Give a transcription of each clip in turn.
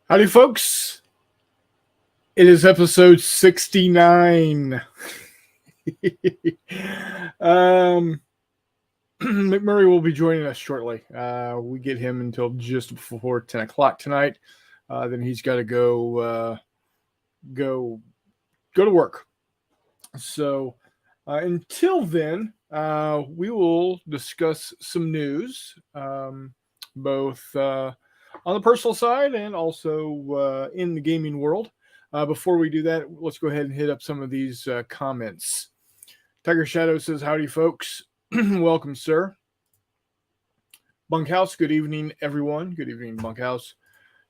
Howdy, folks. It is episode 69. McMurray will be joining us shortly. We get him until just before 10 o'clock tonight. Then he's got to go to work. So until then, we will discuss some news, both on the personal side and also in the gaming world. Before we do that, let's go ahead and hit up some of these comments. Tiger Shadow says, howdy, folks. Welcome, sir. Bunkhouse, good evening, everyone. Good evening, Bunkhouse.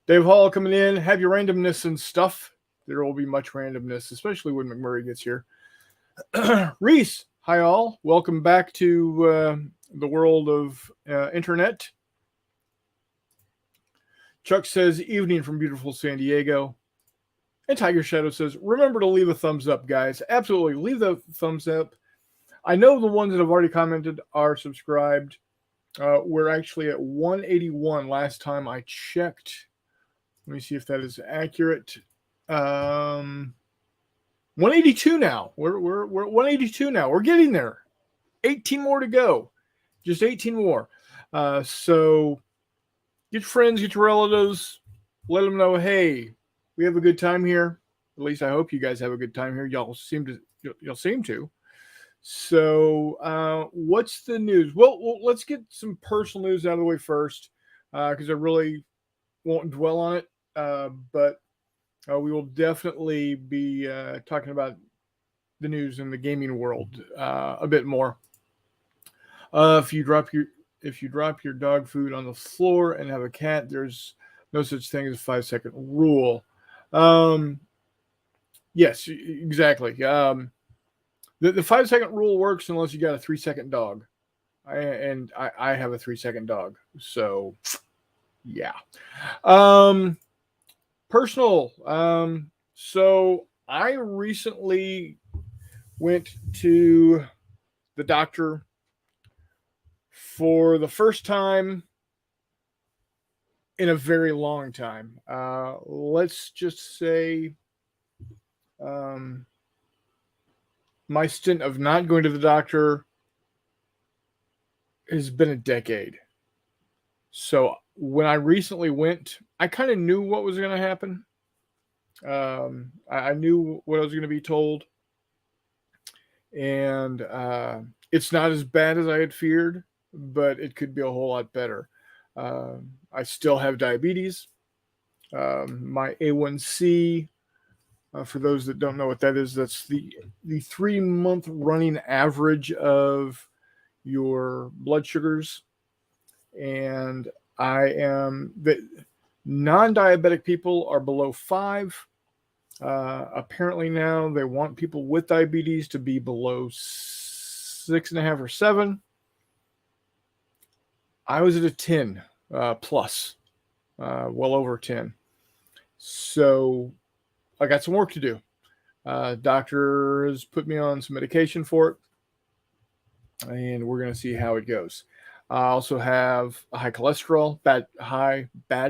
Dave Hall coming in. Have your randomness and stuff. There will be much randomness, especially when McMurray gets here. Reese, hi, all. Welcome back to the world of internet. Chuck says, evening from beautiful San Diego. And Tiger Shadow says, remember to leave a thumbs up, guys. Absolutely. Leave the thumbs up. I know the ones that have already commented are subscribed. We're actually at 181 last time I checked. Let me see if that is accurate. 182 now. We're 182 now. We're getting there. 18 more to go. Just 18 more. So get your friends, get your relatives. Let them know, hey, we have a good time here. At least I hope you guys have a good time here. Y'all seem to. So what's the news? Well, let's get some personal news out of the way first, because I really won't dwell on it. But we will definitely be talking about the news in the gaming world a bit more. If you drop your dog food on the floor and have a cat, there's no such thing as a 5-second rule. Yes, exactly. The 5-second rule works unless you got a 3-second dog. I have a 3-second dog. So, yeah. Personal. So I recently went to the doctor for the first time in a very long time. Let's just say my stint of not going to the doctor has been a decade. So when I recently went, I kind of knew what was going to happen. I knew what I was going to be told. And it's not as bad as I had feared, but it could be a whole lot better. I still have diabetes. My A1C, for those that don't know what that is, that's the 3-month running average of your blood sugars. And non-diabetic people are below 5. Apparently now they want people with diabetes to be below 6.5 or 7. I was at a 10 plus, well over 10. So I got some work to do. Doctor has put me on some medication for it, and we're going to see how it goes. I also have a high cholesterol, bad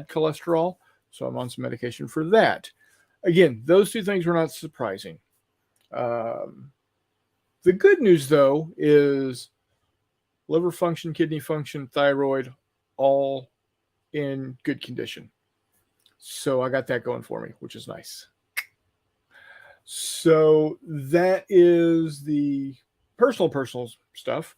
cholesterol, so I'm on some medication for that. Again, those two things were not surprising. The good news, though, is liver function, kidney function, thyroid, all in good condition. So I got that going for me, which is nice. So that is the personal stuff.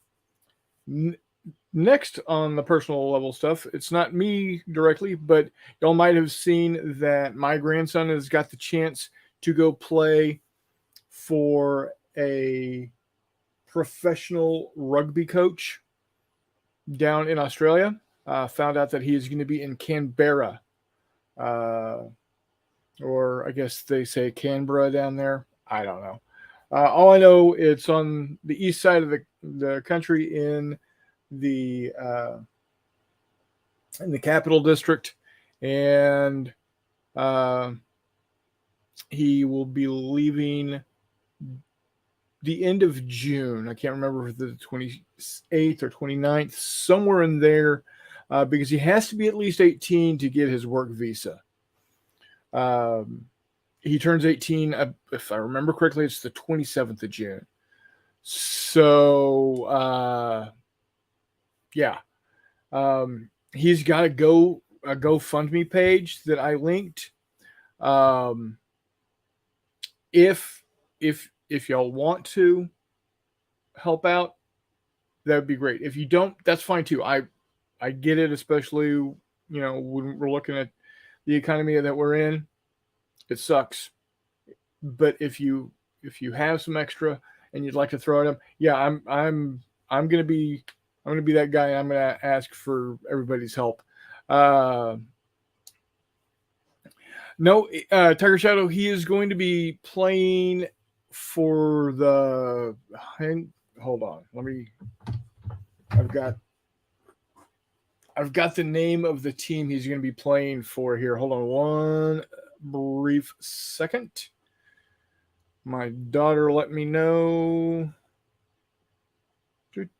Next on the personal level stuff, it's not me directly, but y'all might have seen that my grandson has got the chance to go play for a professional rugby coach down in Australia. Found out that he is going to be in Canberra, or I guess they say Canberra down there. I don't know. All I know, it's on the east side of the country in the capital district, and he will be leaving the end of June. I can't remember if the 28th or 29th, somewhere in there, because he has to be at least 18 to get his work visa. He turns 18, if I remember correctly, it's the 27th of June. So, yeah. He's got a GoFundMe page that I linked. If y'all want to help out, that would be great. If you don't, that's fine too. I get it, especially when we're looking at the economy that we're in. It sucks. But if you have some extra and you'd like to throw at him, yeah, I'm gonna be that guy. I'm gonna ask for everybody's help. No, Tiger Shadow, he is going to be playing for the. Hold on, I've got the name of the team he's going to be playing for here. Hold on one brief second. My daughter let me know. The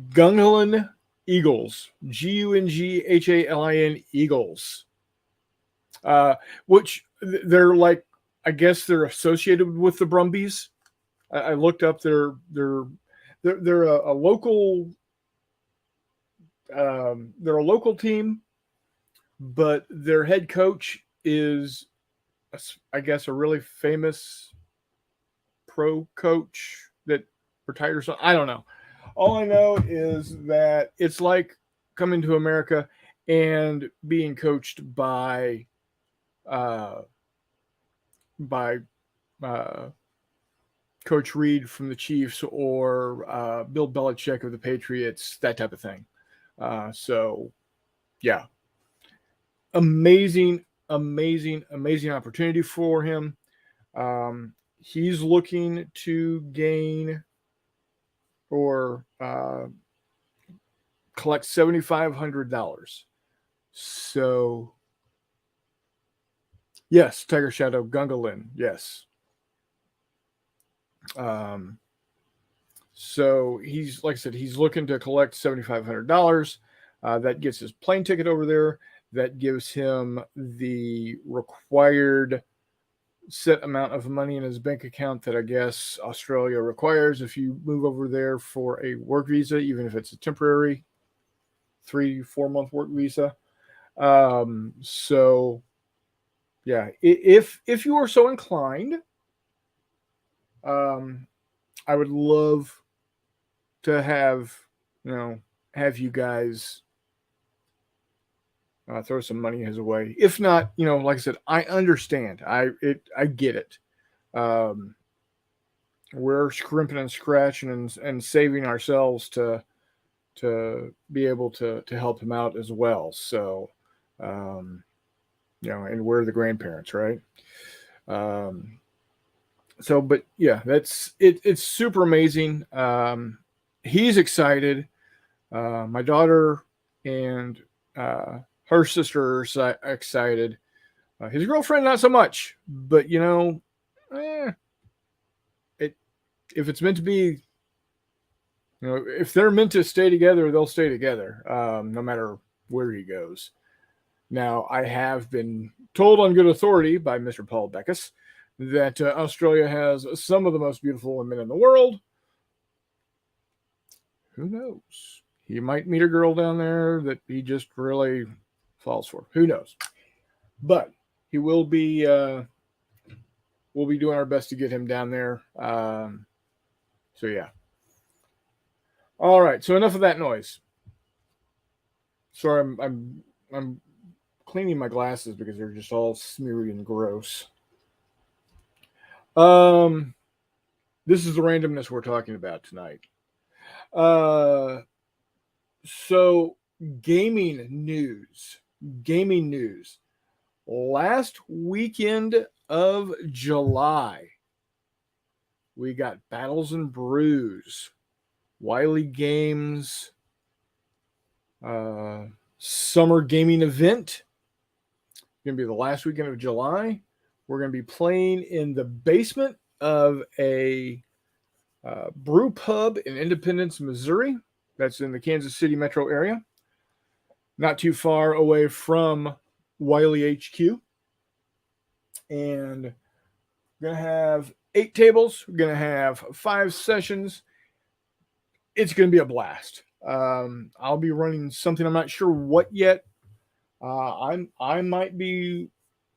Gungahlin Eagles. Gungalin Eagles. Which they're like, I guess they're associated with the Brumbies. I looked up they're a local they're a local team, but their head coach is, I guess, a really famous pro coach that retired or something. I don't know. All I know is that it's like coming to America and being coached by Coach Reed from the Chiefs or Bill Belichick of the Patriots, that type of thing. So, yeah, amazing opportunity for him. He's looking to gain or collect $7,500. So, yes, Tiger Shadow Gungahlin, yes. So he's, like I said, he's looking to collect $7,500. That gets his plane ticket over there. That gives him the required set amount of money in his bank account that I guess Australia requires if you move over there for a work visa, even if it's a temporary 3-4 month work visa. So yeah, if you are so inclined, I would love to have you guys throw some money his way. If not, like I said, I understand. I get it. We're scrimping and scratching and saving ourselves to be able to help him out as well. So, and we're the grandparents, right? So, but yeah, that's it. It's super amazing. He's excited. My daughter and her sister are excited. His girlfriend, not so much. But if it's meant to be, if they're meant to stay together, they'll stay together, no matter where he goes. Now, I have been told on good authority by Mr. Paul Beckus that Australia has some of the most beautiful women in the world. Who knows? He might meet a girl down there that he just really falls for. Who knows? But he will be. We'll be doing our best to get him down there. So yeah. All right. So enough of that noise. Sorry, I'm cleaning my glasses because they're just all smeary and gross. This is the randomness we're talking about tonight. So gaming news. Last weekend of July, we got Battles and Brews, Wiley Games, summer gaming event. Going to be the last weekend of July. We're going to be playing in the basement of a brew pub in Independence, Missouri. That's in the Kansas City metro area. not too far away from Wiley HQ. And we're going to have 8 tables. We're going to have 5 sessions. It's going to be a blast. I'll be running something. I'm not sure what yet. I might be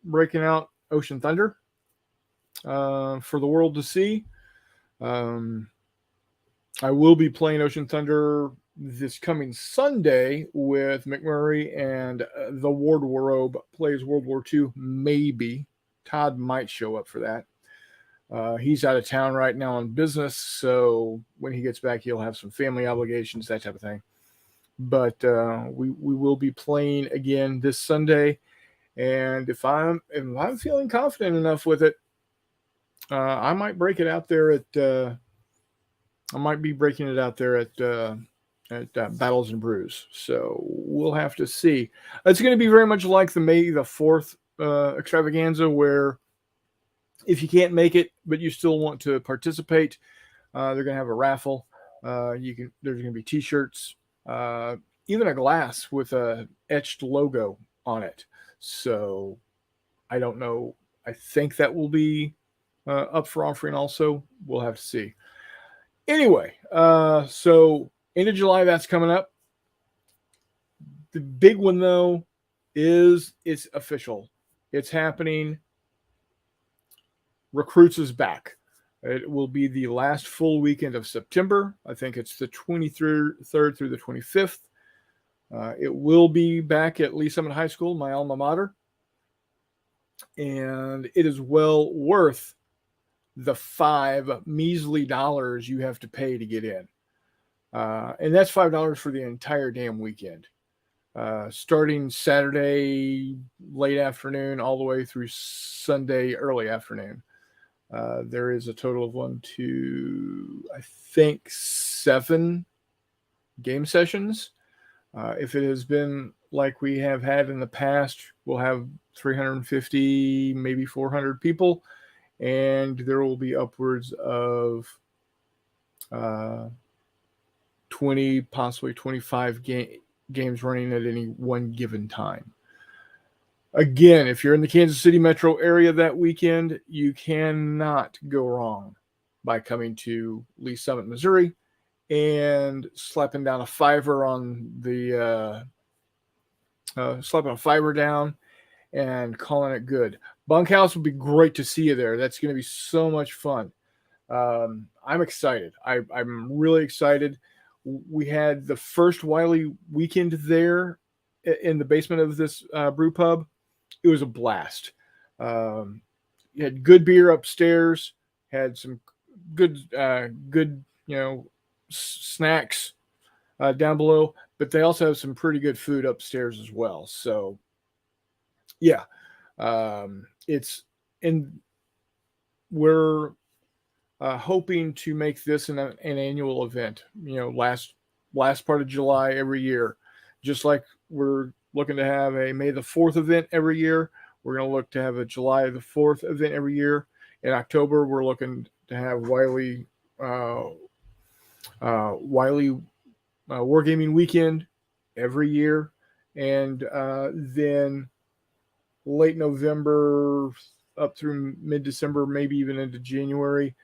breaking out Ocean Thunder for the world to see. I will be playing Ocean Thunder this coming Sunday with McMurray and the Wardrobe plays World War II. Maybe Todd might show up for that. He's out of town right now on business, so when he gets back, he'll have some family obligations, that type of thing. But we will be playing again this Sunday, and if I'm feeling confident enough with it, I might break it out there at. I might be breaking it out there at Battles and Brews. So we'll have to see. It's going to be very much like the May the 4th extravaganza, where if you can't make it but you still want to participate, they're going to have a raffle. There's going to be T-shirts, even a glass with a etched logo on it. So I don't know. I think that will be up for offering also. We'll have to see. Anyway, so end of July, that's coming up. The big one, though, is it's official. It's happening. Recruits is back. It will be the last full weekend of September. I think it's the 23rd through the 25th. It will be back at Lee Summit High School, my alma mater. And it is well worth the $5 measly you have to pay to get in. And that's $5 for the entire damn weekend. Starting Saturday late afternoon all the way through Sunday early afternoon. There is a total of 7 game sessions. If it has been like we have had in the past, we'll have 350, maybe 400 people. And there will be upwards of 20, possibly 25 games running at any one given time. Again, if you're in the Kansas City metro area that weekend, you cannot go wrong by coming to Lee Summit, Missouri, and slapping down a $5 on the slapping a $5 down and calling it good. Bunkhouse would be great to see you there. That's going to be so much fun. I'm excited. I'm really excited. We had the first Wiley weekend there in the basement of this brew pub. It was a blast. You had good beer upstairs, had some good snacks down below, but they also have some pretty good food upstairs as well. So yeah, we're hoping to make this an annual event. Last part of July every year, just like we're looking to have a May the 4th event every year. We're going to look to have a July the 4th event every year. In October, we're looking to have Wiley Wargaming Weekend every year, and then late November up through mid-December, maybe even into January,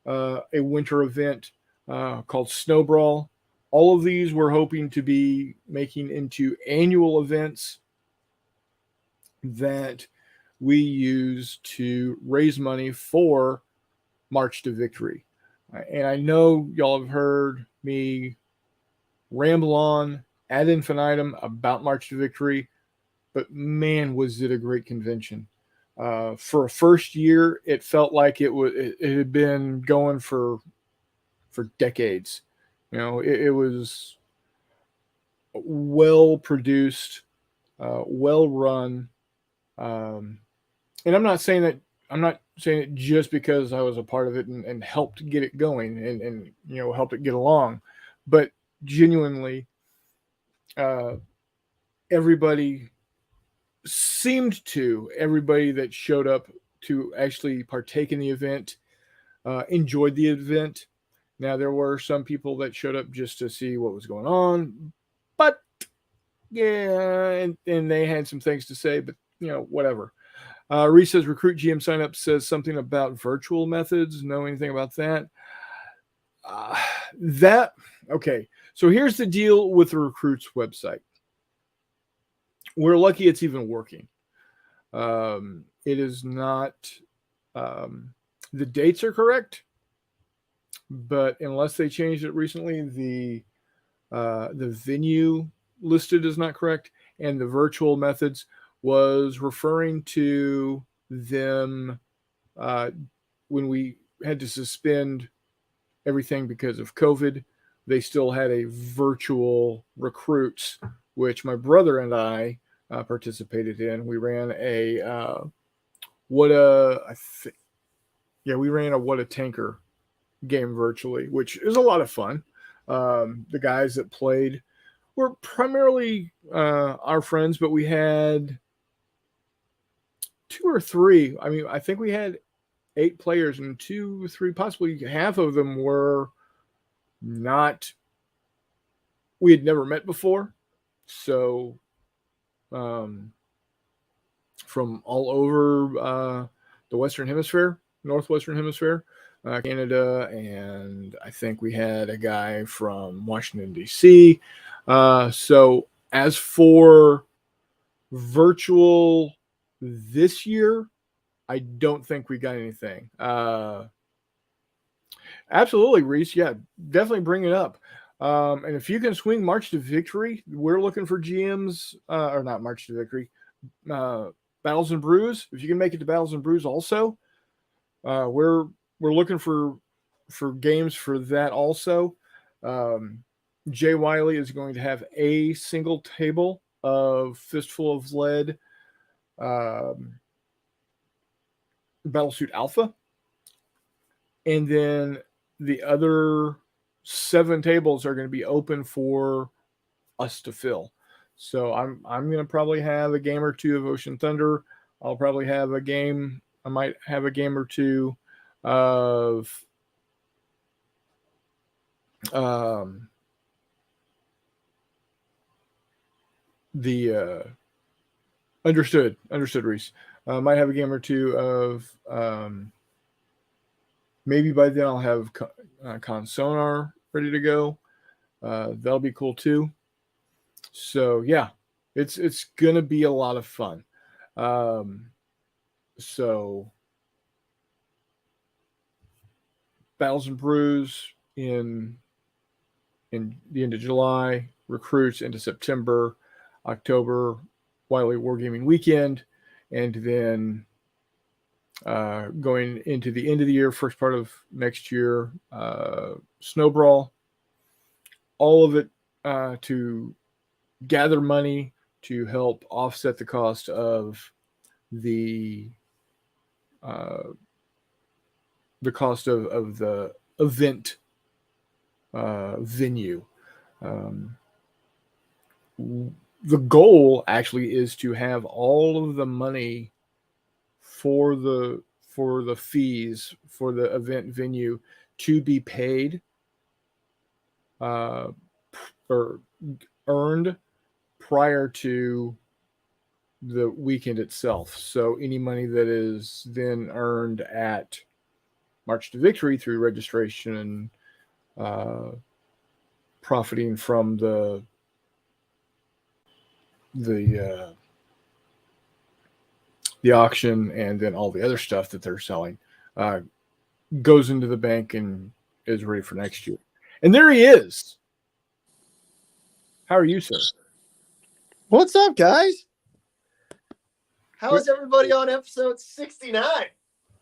a winter event called Snow Brawl. All of these we're hoping to be making into annual events that we use to raise money for March to Victory. And I know y'all have heard me ramble on ad infinitum about March to Victory, but man, was it a great convention. For a first year, it felt like it had been going for decades. It was well produced, well run, and I'm not saying it just because I was a part of it and helped get it going and helped it get along, but genuinely, everybody that showed up to actually partake in the event enjoyed the event. Now, there were some people that showed up just to see what was going on, but Yeah, and they had some things to say, but whatever. Reese says recruit GM signup says something about virtual methods. Know anything about that? Uh, that okay. So here's the deal with the recruits website. We're lucky it's even working. It is not. The dates are correct, but unless they changed it recently, the venue listed is not correct, and the virtual methods was referring to them uh, when we had to suspend everything because of COVID. They still had a virtual recruits, which my brother and I participated in. We ran a what a I think yeah we ran a what a tanker game virtually, which is a lot of fun. The guys that played were primarily our friends, but we had two or three. I mean, I think we had 8 players, and 2, 3, possibly half of them were not. We had never met before, so um, from all over the Western Hemisphere, Northwestern Hemisphere, Canada, and I think we had a guy from Washington D.C. So as for virtual this year, I don't think we got anything. Absolutely, Reese. Yeah, definitely bring it up. And if you can swing March to Victory, we're looking for GMs, or not March to Victory, uh, Battles and Brews. If you can make it to Battles and Brews, also, we're looking for games for that also. Um, Jay Wiley is going to have a single table of Fistful of Lead, um, Battlesuit Alpha, and then the other 7 tables are going to be open for us to fill. So I'm going to probably have a game or two of Ocean Thunder. I'll probably have a game. I might have a game or two of um, the understood Reese. Might have a game or two of maybe by then I'll have Con Sonar ready to go. That'll be cool too. So yeah, it's gonna be a lot of fun. Um, so Battles and Brews in the end of July, recruits into September, October, Wiley Wargaming Weekend, and then going into the end of the year, first part of next year, Snowbrawl. All of it to gather money to help offset the cost of the uh, of the event venue. Um, the goal actually is to have all of the money for the fees for the event venue to be paid uh, or earned prior to the weekend itself. So any money that is then earned at March to Victory through registration and profiting from the the auction and then all the other stuff that they're selling uh, goes into the bank and is ready for next year. And there he is. How are you, sir? What's up, guys? How is everybody on episode 69?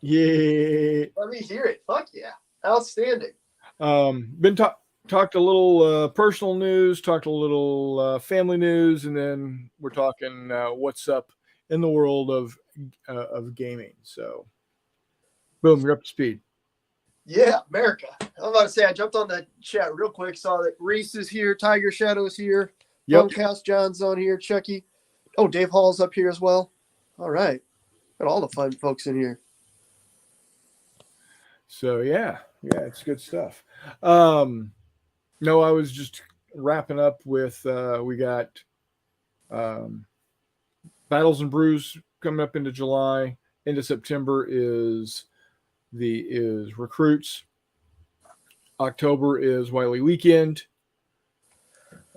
Yeah. Let me hear it. Fuck yeah. Outstanding. Been talked a little personal news, talked a little family news, and then we're talking what's up in the world of gaming. So, boom, you're up to speed. Yeah, America. I'm about to say, I jumped on the chat real quick, saw that Reese is here, Tiger Shadow's here, Yep. Bunkhouse John's on here, Chucky. Oh, Dave Hall's up here as well. All right. Got all the fun folks in here. So yeah, it's good stuff. No, I was just wrapping up with we got Battles and Brews coming up into July. Into September is Recruits. October is Wiley Weekend,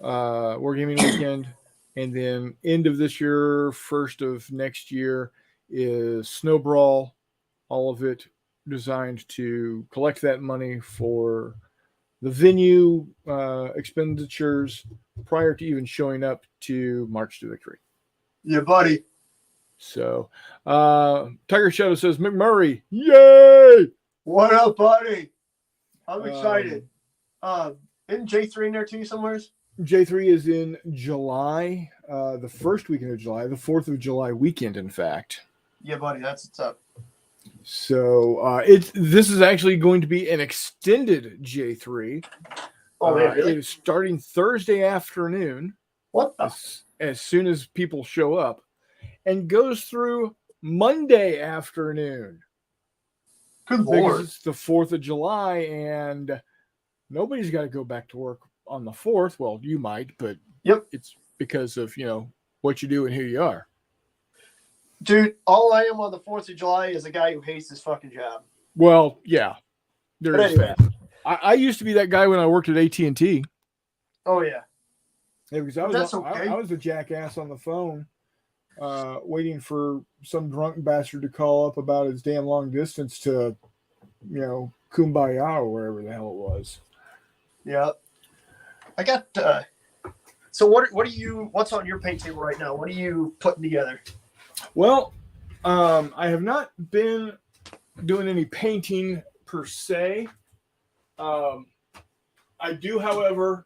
Wargaming Weekend, and then end of this year, first of next year is Snow Brawl. All of it designed to collect that money for the venue expenditures prior to even showing up to March to Victory. Yeah, buddy. So, Tiger Shadow says, McMurray, yay! What up, buddy? I'm excited. Isn't J3 in there too somewhere? J3 is in July, the first weekend of July, the 4th of July weekend, in fact. Yeah, buddy, that's what's up. So this is actually going to be an extended J3. Oh, man, really? It is starting Thursday afternoon. What? As soon as people show up, and goes through Monday afternoon. Good because Lord. it's the 4th of July, and nobody's got to go back to work on the 4th. Well, you might, but yep, it's because of what you do and who you are. Dude, all I am on the 4th of July is a guy who hates his fucking job. Well, yeah, there but is anyway. that. I used to be that guy when I worked at AT&T. Oh yeah. Yeah, because I was a jackass on the phone, waiting for some drunk bastard to call up about his damn long distance to, Kumbaya or wherever the hell it was. Yeah. I got. So what's on your paint table right now? What are you putting together? Well, I have not been doing any painting per se. I do, however.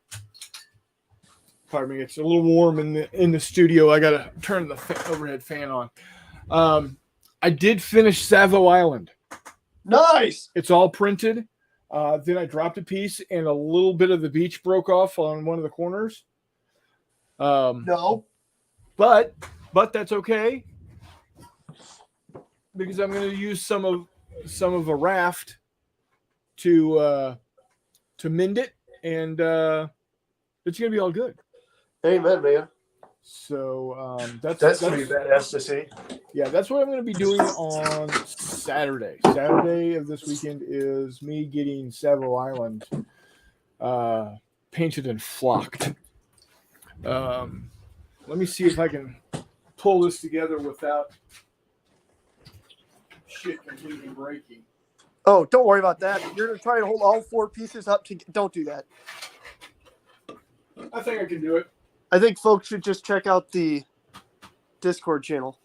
Pardon me, it's a little warm in the studio. I gotta turn the overhead fan on. I did finish Savo Island. Nice. It's all printed. Then I dropped a piece, and a little bit of the beach broke off on one of the corners. No, but that's okay because I'm going to use some of a raft to mend it, and it's going to be all good. Amen, man. So that's pretty badass to see. Yeah, that's what I'm going to be doing on Saturday. Saturday of this weekend is me getting Savo Island painted and flocked. Let me see if I can pull this together without shit completely breaking. Oh, don't worry about that. You're going to try and hold all 4 pieces up. Don't do that. I think I can do it. I think folks should just check out the Discord channel.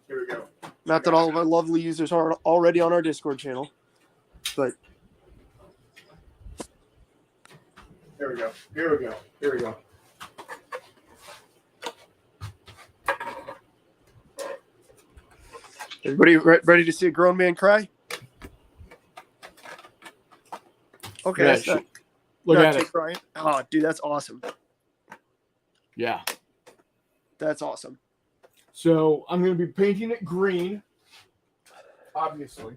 Here we go. Not that all of our lovely users are already on our Discord channel, but here we go. Here we go. Here we go. Everybody ready to see a grown man cry? Okay, Yeah, that's not, look at it. crying. Oh, dude, that's awesome. Yeah. That's awesome. So I'm going to be painting it green, obviously.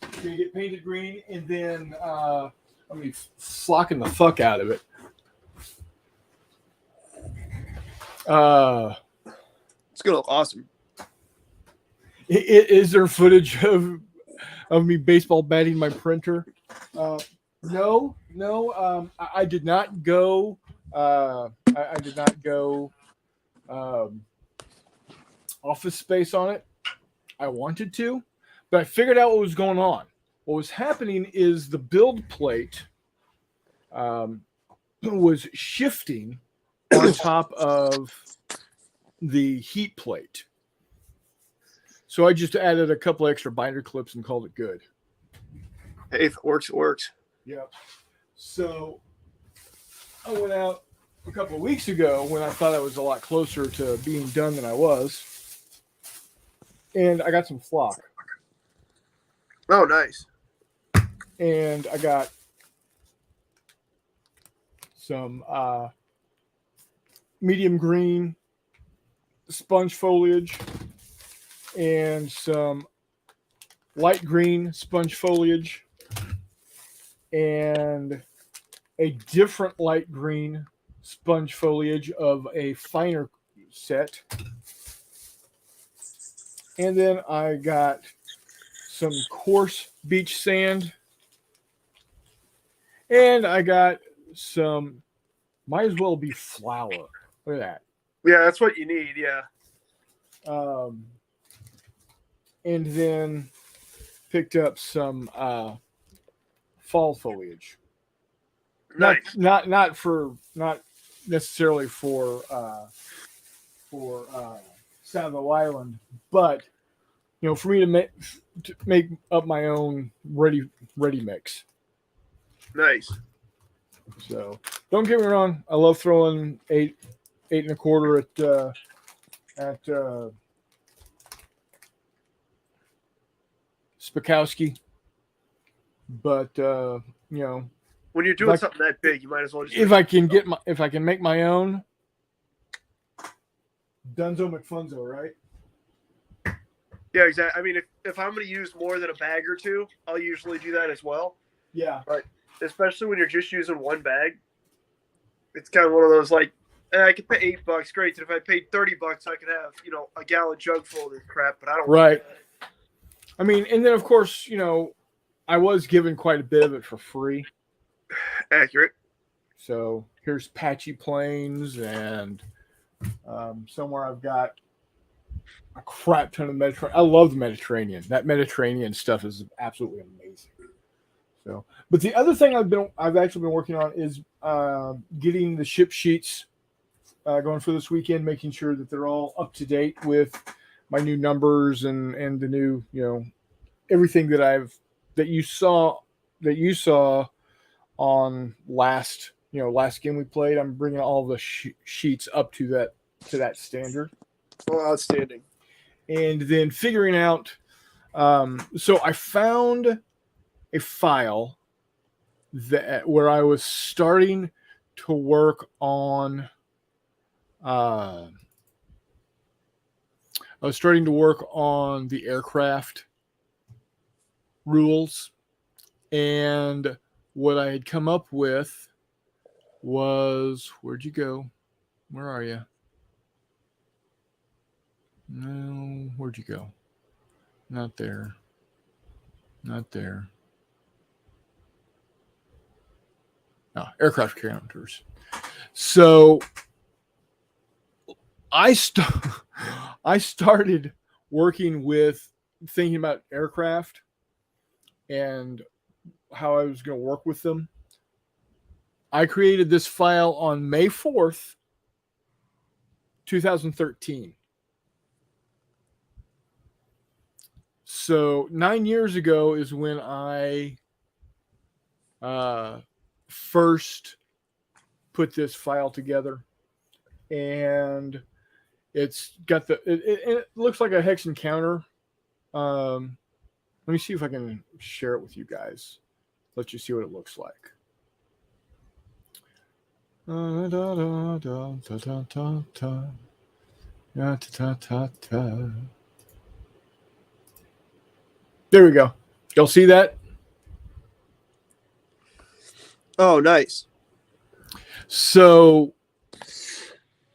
It's going to get painted green, and then I'm going to be flocking the fuck out of it. It's going to look awesome. Is there footage of me baseball batting my printer? No. I did not go. I did not go office space on it. I wanted to, but I figured out what was going on. What was happening is the build plate was shifting on top of the heat plate. So I just added a couple extra binder clips and called it good. Hey, if it works, it works. Yep. So I went out a couple of weeks ago when I thought I was a lot closer to being done than I was. And I got some flock. Oh, nice. And I got some medium green sponge foliage and some light green sponge foliage and a different light green sponge foliage of a finer set. And then I got some coarse beach sand. And I got some, might as well be flour. Look at that. Yeah, that's what you need. Yeah. And then picked up some fall foliage. Nice. Not necessarily for Savo Island, but for me to make up my own ready mix. Nice. So don't get me wrong, I love throwing 8.25 at Spakowski, but when you're doing something that big, you might as well just. If I can make my own, Dunzo McFunzo, right? Yeah, exactly. I mean, if I'm going to use more than a bag or two, I'll usually do that as well. Yeah. But especially when you're just using one bag, it's kind of one of those like, I could pay $8, great. And if I paid $30, I could have a gallon jug full of this crap. But I don't. Right. I mean, and then of course, I was given quite a bit of it for free. Accurate. So here's Patchy Plains, and somewhere I've got a crap ton of Mediterranean. I love the Mediterranean. That Mediterranean stuff is absolutely amazing. So, but the other thing I've actually been working on is getting the ship sheets going for this weekend, making sure that they're all up to date with my new numbers and the new everything that you saw on last game we played. I'm bringing all the sheets up to that standard. Well, outstanding. And then figuring out, so I found a file where I was starting to work on. I was starting to work on the aircraft rules, and what I had come up with was, where'd you go? Where are you? No, where'd you go? Not there. Not there. No, aircraft counters. So I started working with thinking about aircraft and how I was going to work with them. I created this file on May 4th, 2013. So 9 years ago is when I first put this file together, and it's got it looks like a hex encounter. Let me see if I can share it with you guys. Let you see what it looks like. There we go. Y'all see that? Oh, nice. So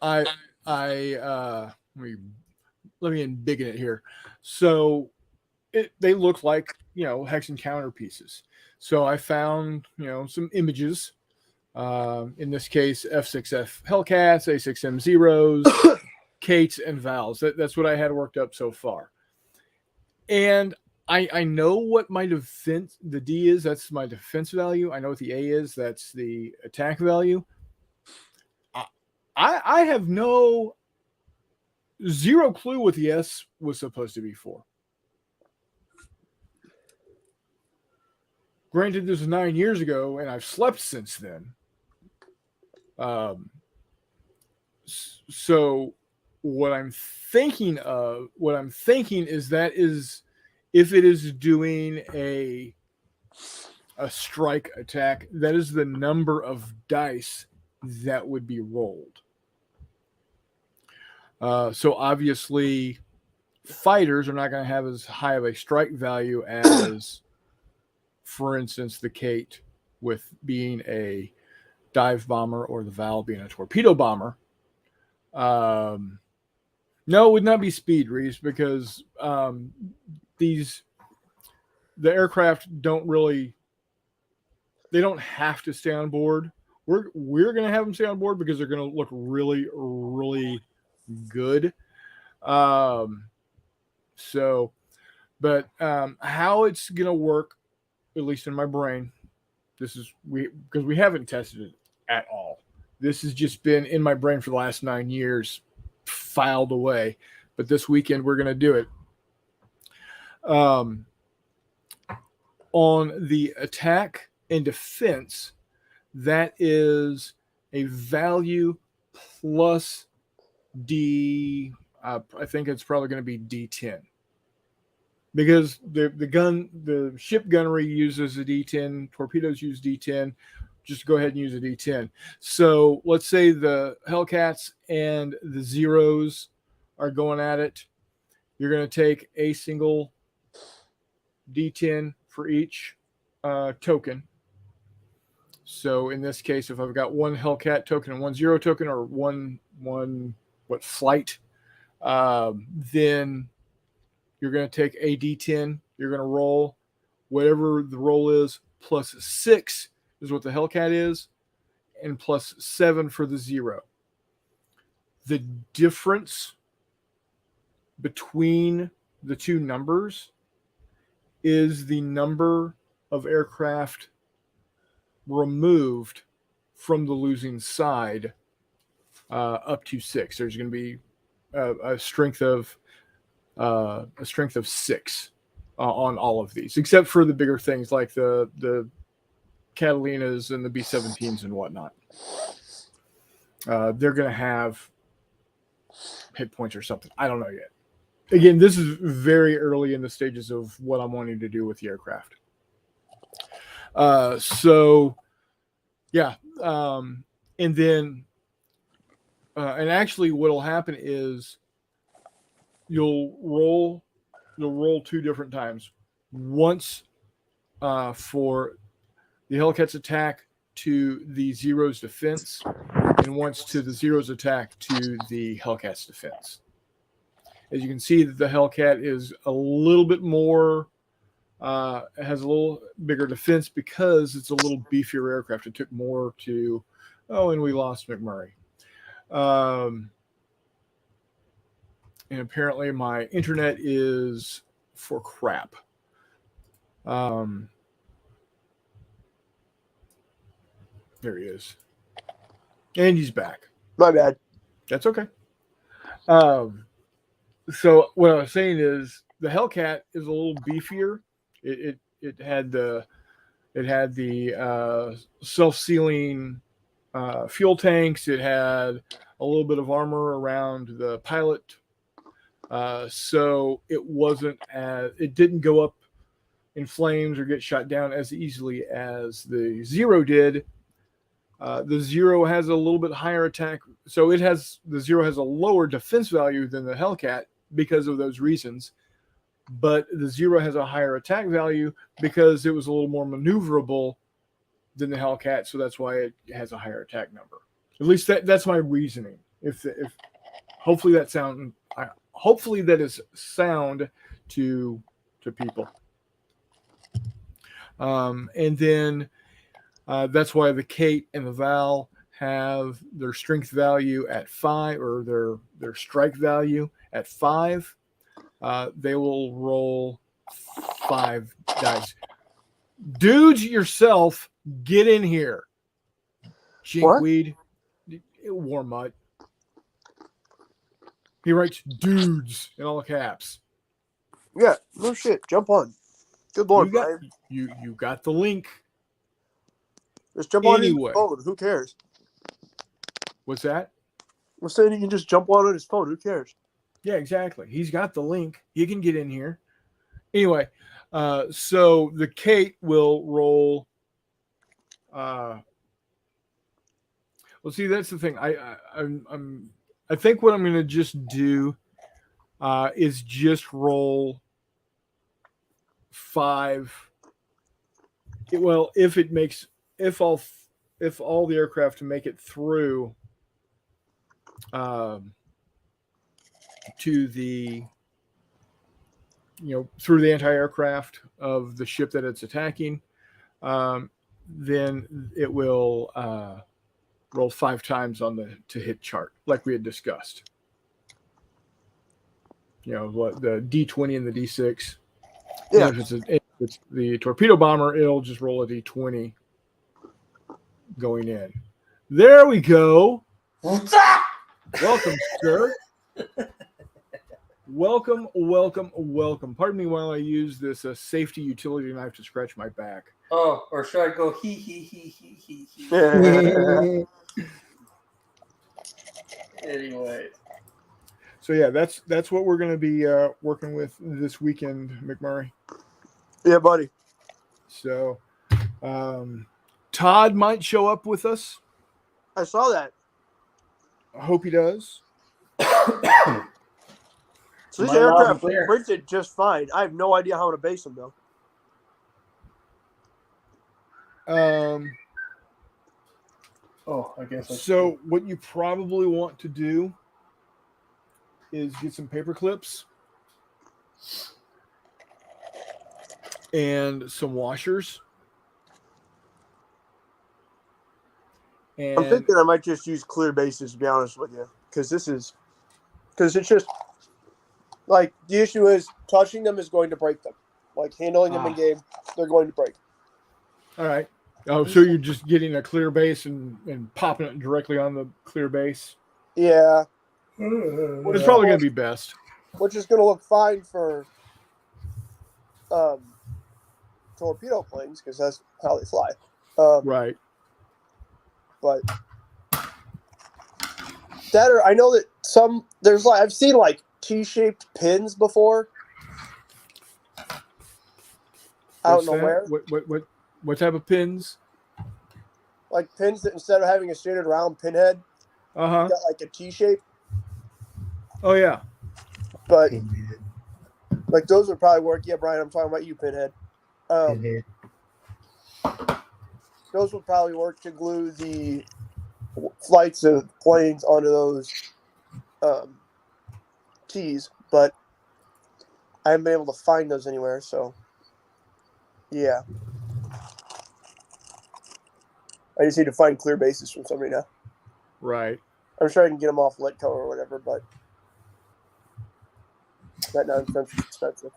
let me embiggen it here. So they look like hex encounter pieces. So I found some images. In this case, F6F Hellcats, A6M Zeros, Kates, and Vals. That's what I had worked up so far. And I know what my the D is. That's my defense value. I know what the A is. That's the attack value. I have zero clue what the S was supposed to be for. Granted, this was 9 years ago, and I've slept since then. So what I'm thinking is if it is doing a strike attack, that is the number of dice that would be rolled. So obviously, fighters are not going to have as high of a strike value as, for instance, the Kate, with being a dive bomber or the Val being a torpedo bomber. No, it would not be speed, Reese, because the aircraft they don't have to stay on board. We're going to have them stay on board because they're going to look really, really good. But how it's going to work, at least in my brain, because we haven't tested it at all. This has just been in my brain for the last 9 years, filed away. But this weekend we're going to do it. On the attack and defense, that is a value plus D. I think it's probably going to be D10 because the ship gunnery uses a D10, torpedoes use D10. Just go ahead and use a D10. So let's say the Hellcats and the Zeros are going at it. You're going to take a single D10 for each token. So in this case, if I've got one Hellcat token and one Zero token, or one flight, then you're going to take a D10. You're going to roll whatever the roll is, plus 6 is what the Hellcat is, and plus 7 for the Zero. The difference between the two numbers is the number of aircraft removed from the losing side up to 6. There's going to be a strength of 6 on all of these, except for the bigger things like the Catalinas and the B-17s and whatnot. They're going to have hit points or something. I don't know yet. Again, this is very early in the stages of what I'm wanting to do with the aircraft. And then, and actually what'll happen is you'll roll 2 different times. Once for the Hellcat's attack to the Zero's defense, and once to the Zero's attack to the Hellcat's defense. As you can see, that the Hellcat is a little bit more, has a little bigger defense because it's a little beefier aircraft. It took more to, and we lost McMurray. And apparently my internet is for crap. There he is. And he's back. My bad. That's okay. So what I was saying is the Hellcat is a little beefier. It had the self-sealing fuel tanks. It had a little bit of armor around the pilot. So it didn't go up in flames or get shot down as easily as the Zero did. The Zero has a little bit higher attack. So the Zero has a lower defense value than the Hellcat because of those reasons. But the Zero has a higher attack value because it was a little more maneuverable than the Hellcat. So that's why it has a higher attack number. At least that's my reasoning. If hopefully that is sound to people. And then that's why the Kate and the Val have their strength value at 5, or their strike value at 5. They will roll 5 dice. Dudes, yourself, get in here. Jinkweed, Warmutt. He writes dudes in all caps. Yeah, no shit. Jump on. Good lord, Brian. You got the link. Just jump on his phone. Who cares? What's that? I'm saying he can just jump on his phone. Who cares? Yeah, exactly. He's got the link. He can get in here. Anyway, so the Kate will roll. Well, see, that's the thing. I think what I'm going to just do is just roll 5. Well, if if all the aircraft make it through to the through the anti-aircraft of the ship that it's attacking, then it will roll 5 times on the to hit chart, like we had discussed. What the D20 and the D6. Yeah. And if it's the torpedo bomber, it'll just roll a D20 going in. There we go. Welcome, sir. Welcome. Pardon me while I use this safety utility knife to scratch my back. Oh, or should I go he? Anyway. So yeah, that's what we're going to be working with this weekend, McMurray. Yeah, buddy. So Todd might show up with us. I saw that. I hope he does. So these aircraft printed just fine. I have no idea how to base them though. I guess. So what you probably want to do is get some paper clips and some washers. And I'm thinking I might just use clear bases, to be honest with you, because it's just like the issue is touching them is going to break them. Like handling them in game, they're going to break. All right. Oh, so you're just getting a clear base and popping it directly on the clear base? Yeah. It's probably going to be best. Which is going to look fine for torpedo planes because that's how they fly. Right. But I know that I've seen like T-shaped pins before. I don't know where. What type of pins? Like pins that instead of having a standard round pinhead, got like a T shape. Oh yeah. But like those would probably work. Yeah, Brian, I'm talking about you, pinhead. Pinhead. Those would probably work to glue the flights of planes onto those T's, but I haven't been able to find those anywhere. So yeah. I just need to find clear bases from somebody now. Right. I'm sure I can get them off Letco or whatever, but that nonsense is expensive.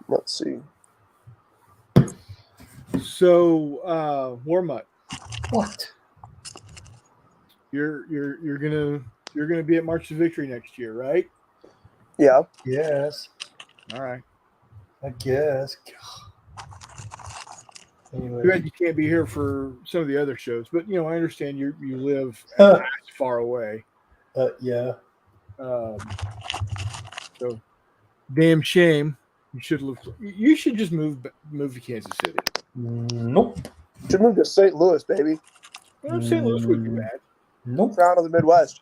Let's see. So, Warmutt. What? You're gonna be at March to Victory next year, right? Yeah. Yes. All right. I guess. Anyway. Too bad you can't be here for some of the other shows, but I understand you live far away. Yeah. So damn shame. You should just move to Kansas City. Nope. Should move to St. Louis, baby. Well, St. Louis would be bad. Nope. Crown of the Midwest.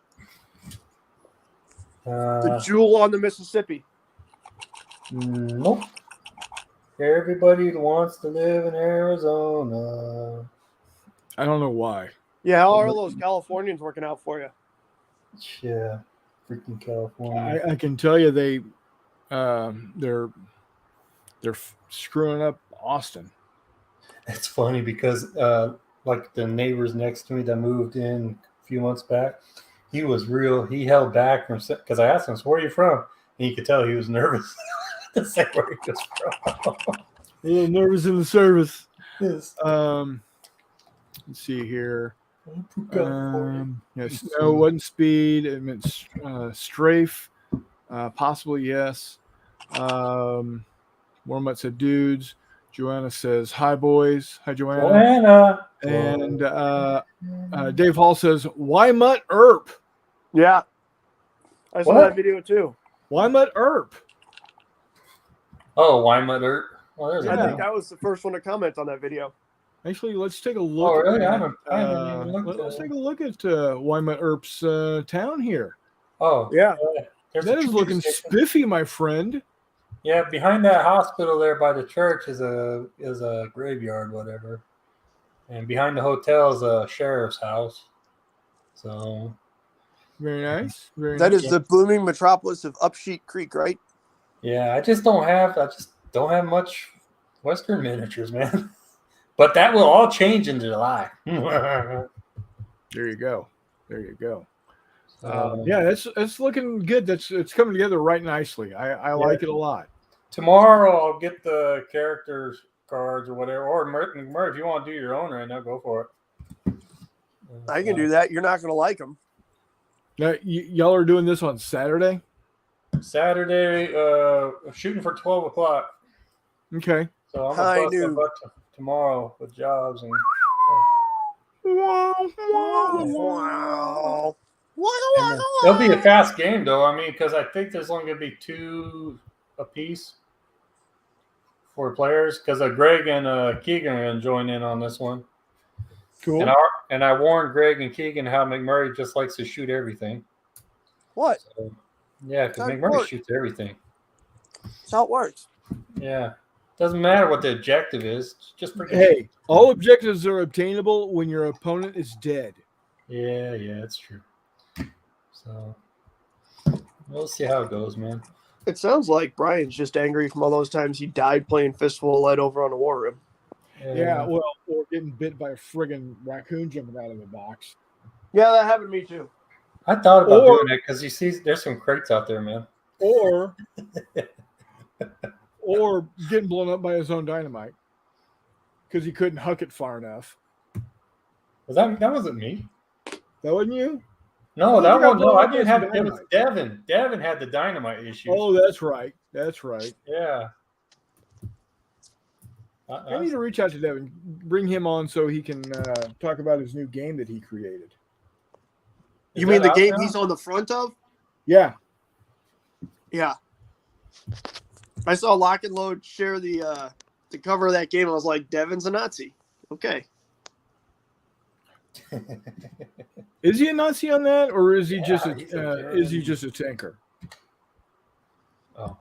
The jewel on the Mississippi. Nope. Everybody wants to live in Arizona. I don't know why. Yeah, how are those Californians working out for you? Yeah, freaking California. I can tell you they're screwing up Austin. It's funny because like the neighbors next to me that moved in a few months back, he held back from, because I asked him, so where are you from? And you could tell he was nervous to say where he was from. A little nervous in the service. Yes. Let's see here. Yes, no, wasn't speed. It meant strafe. Possibly yes. Warmutt said dudes. Joanna says hi, boys. Hi, Joanna. And Dave Hall says why Mutt Earp. Yeah, I saw that video too. Why Mutt Earp? Oh, why Mutt Earp? Well, I think that was the first one to comment on that video. Actually, let's take a look. Oh, really? Let's take a look at Wyma Earp's town here. Oh, yeah. That is looking spiffy, my friend. Yeah, behind that hospital there by the church is a graveyard, whatever, and behind the hotel is a sheriff's house. So Very nice. Very That nice. is the blooming metropolis of Upsheet Creek, right? yeah, I just don't have much Western miniatures, man. But that will all change in July. There you go. There you go. So, Yeah, it's looking good. It's coming together right nicely. I like it a lot. tomorrow I'll get the characters cards or whatever. Or McMurray, if you want to do your own right now, go for it. I can do that. You're not going to like them. Now, y'all are doing this on Saturday? Saturday, shooting for 12 o'clock. Okay. So I'm High going to bust a noon. butt tomorrow with jobs. And Wow. it'll be a fast game, though. I mean, because I think there's only going to be 2 apiece for players. Because Greg and Keegan are going to join in on this one. Cool. And I warned Greg and Keegan how McMurray just likes to shoot everything. What? So, yeah, because That's McMurray what- shoots everything. That's how it works. Yeah. Doesn't matter what the objective is. Just freaking Hey, all objectives are obtainable when your opponent is dead. Yeah, it's true. So we'll see how it goes, man. It sounds like Brian's just angry from all those times he died playing Fistful of Lead over on the War Room. Yeah, well, or getting bit by a friggin' raccoon jumping out of the box. Yeah, that happened to me too. I thought about Or- doing it because you see, there's some crates out there, man. Or getting blown up by his own dynamite because he couldn't huck it far enough. That wasn't me. That wasn't you? No, You that got one. No, blown I up by didn't some have. It was dynamite. Devin. Devin had the dynamite issue. Oh, that's right. That's right. Yeah. I need to reach out to Devin, bring him on so he can talk about his new game that he created. You mean the game now? he's on the front of? Yeah. Yeah. I saw Lock and Load share the cover of that game. I was like, Devin's a Nazi. Okay. Is he a Nazi on that, or is he Yeah, just he's a is he German. just a tinker? Oh,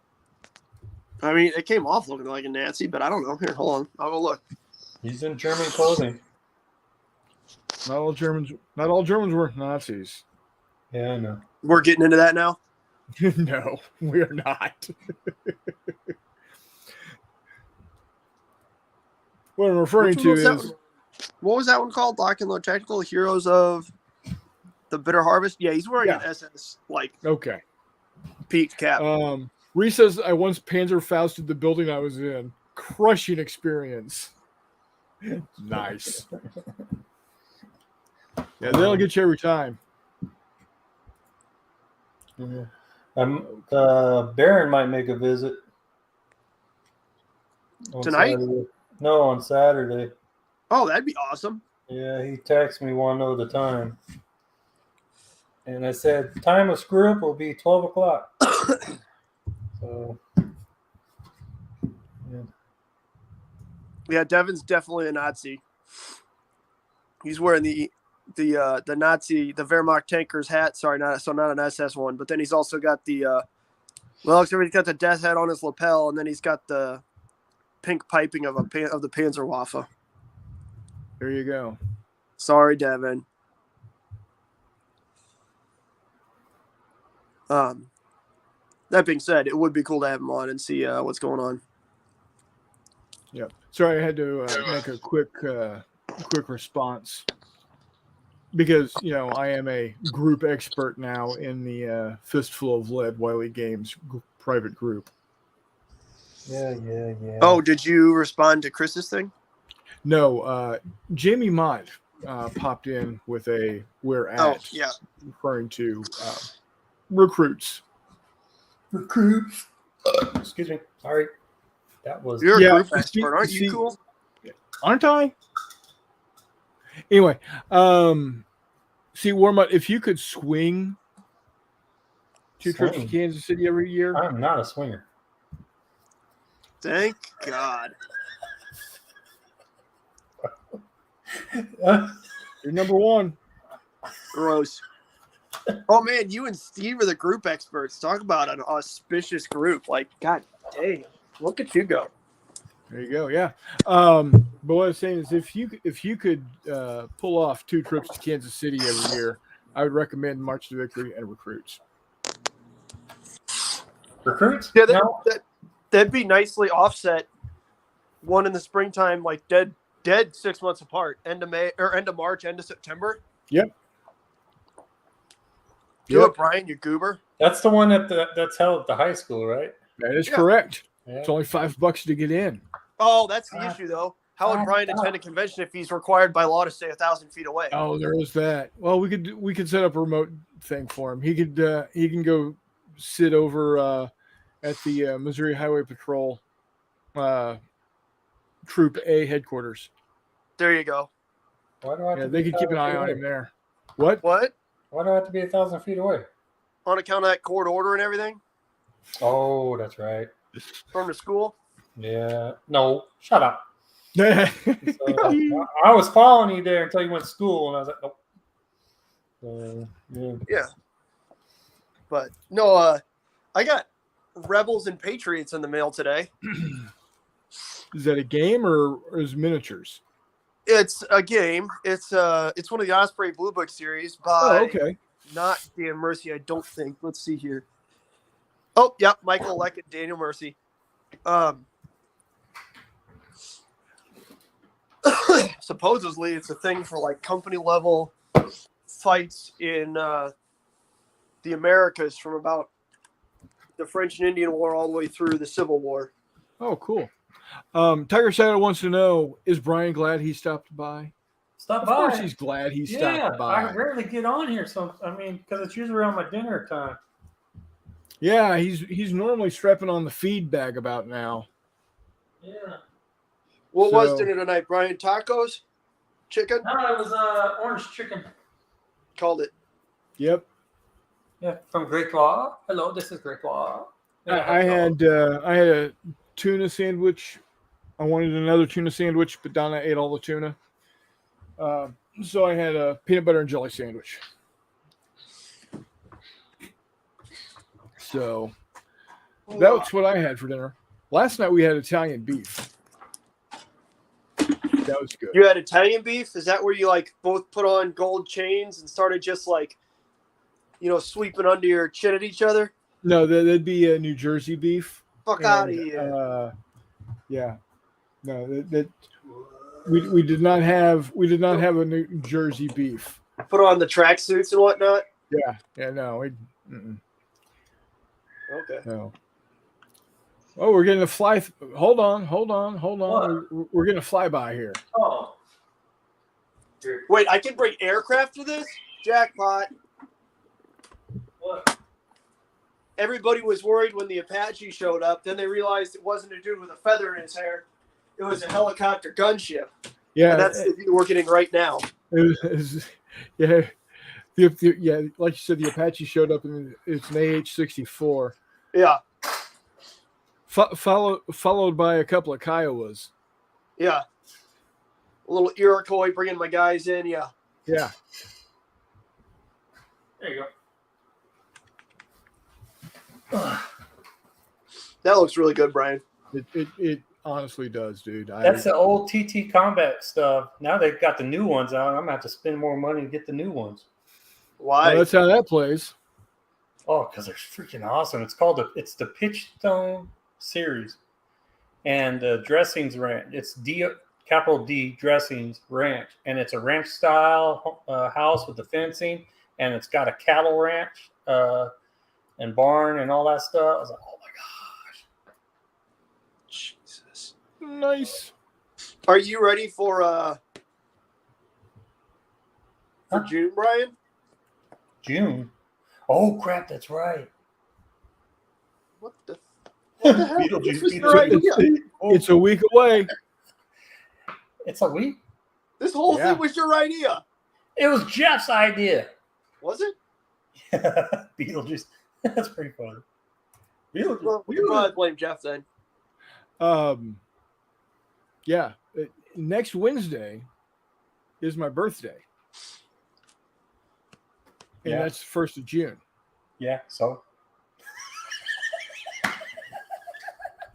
I mean, it came off looking like a Nazi, but I don't know. Here, hold on. I'll go look. he's in German clothing. Not all Germans were Nazis. Yeah, I know. We're getting into that now. No, we're not. What I'm referring to is What was that one called? Lock and Load Tactical Heroes of the Bitter Harvest? Yeah, he's wearing an SS okay. peaked cap. Reese says I once Panzer Fausted the building I was in. Crushing experience. Nice. Yeah, they'll get you every time. Yeah. Baron might make a visit on Tonight? Saturday. No, on Saturday. Oh, that'd be awesome. Yeah, he texted me, want to know the time. And I said, time of screw up will be 12 o'clock. So, yeah. Yeah, Devin's definitely a Nazi. He's wearing the Nazi, the Wehrmacht tanker's hat. Sorry, not an SS one, but then he's also got the he's got the death head on his lapel, and then he's got the pink piping of the Panzerwaffe. There you go. Sorry, Devin. That being said, it would be cool to have him on and see what's going on. Yep. Sorry, I had to make a quick response because I am a group expert now in the Fistful of Lead Wiley Games private group. Yeah. Oh, did you respond to Chris's thing? No, Jamie Mott popped in with a "we're at," Oh, yeah. referring to recruits. Recruits. Excuse me. Sorry. That was. You're Yeah, a group expert, aren't you cool? Aren't I? Anyway, see, Warmut, if you could swing 2 trips to Kansas City every year, I'm not a swinger. Thank God. you're number one. Gross. Oh man, you and Steve are the group experts. Talk about an auspicious group. Like, God, Hey, look at you go. There you go. Yeah. But what I was saying is, if you could pull off 2 trips to Kansas City every year, I would recommend March to Victory and Recruits. Recruits? Yeah, No. that'd be nicely offset. One in the springtime, like dead 6 months apart, end of May or end of March, end of September. Yep. Do it, Brian, you goober. That's the one that's held at the high school, right? That is correct. Yeah. It's only $5 to get in. Oh, that's the issue, though. How would Brian attend a convention if he's required by law to stay 1,000 feet away? Oh, there is that. Well, we could set up a remote thing for him. He can go sit over at the Missouri Highway Patrol Troop A headquarters. There you go. Why do I have to They be could keep an 1,000 eye feet on away? him there. What? What? Why do I have to be 1,000 feet away? On account of that court order and everything Oh, that's right. from the school? Yeah. No, shut up. Yeah. So, I was following you there until you went to school, and I was like, nope. Yeah. But no, I got Rebels and Patriots in the mail today. Is that a game or is miniatures? It's a game. It's one of the Osprey Blue Book series by Oh, okay. not Dan Mercy, I don't think. Let's see here. Oh, yep, Michael Leckett, Daniel Mercy. Supposedly it's a thing for like company level fights in the Americas from about the French and Indian War all the way through the Civil War. Oh, cool. Tiger Shadow wants to know, is Brian glad he stopped by? Stop by. Of course he's glad he stopped by. I rarely get on here, because it's usually around my dinner time. Yeah, he's normally strapping on the feed bag about now. Yeah. What was dinner tonight, Brian? Tacos? Chicken? No, it was orange chicken. Called it. Yep. Yeah, from Great Claw. Hello, this is Great Claw. I had a tuna sandwich. I wanted another tuna sandwich, but Donna ate all the tuna. So I had a peanut butter and jelly sandwich. So that's what I had for dinner. Last night we had Italian beef. That was good. You had Italian beef? Is that where you like both put on gold chains and started just like, sweeping under your chin at each other? No, that'd be a New Jersey beef. Fuck out of here. Yeah. No, that we did not have a New Jersey beef. Put on the tracksuits and whatnot? Yeah, no. Okay. No. Oh, we're getting a fly. Hold on. What? We're getting a flyby here. Oh. Wait, I can bring aircraft to this? Jackpot. What? Everybody was worried when the Apache showed up. Then they realized it wasn't a dude with a feather in his hair. It was a helicopter gunship. Yeah, And that's the view we're getting right now. Yeah. Yeah, like you said, the Apache showed up and it's an AH-64. Yeah. Followed by a couple of Kiowas. Yeah. A little Iroquois bringing my guys in. Yeah. Yeah. There you go. That looks really good, Brian. It honestly does, dude. That's the old TT Combat stuff. Now they've got the new ones out. I'm going to have to spend more money to get the new ones. Why? Well, that's how that plays. Oh, because they're freaking awesome. It's the Pitchstone series. And Dressings Ranch. It's capital D Dressings Ranch. And it's a ranch style house with the fencing. And it's got a cattle ranch and barn and all that stuff. I was like, oh my gosh. Jesus. Nice. Are you ready for June, Brian? June? Oh, crap, that's right. What the hell? Beetlejuice, This was your idea. It's a week away. It's a week? This whole thing was your idea. It was Jeff's idea. Was it? Beetlejuice. That's pretty funny. Beetlejuice. Well, we can probably blame Jeff then. Yeah. Next Wednesday is my birthday. And that's the 1st of June. Yeah, so.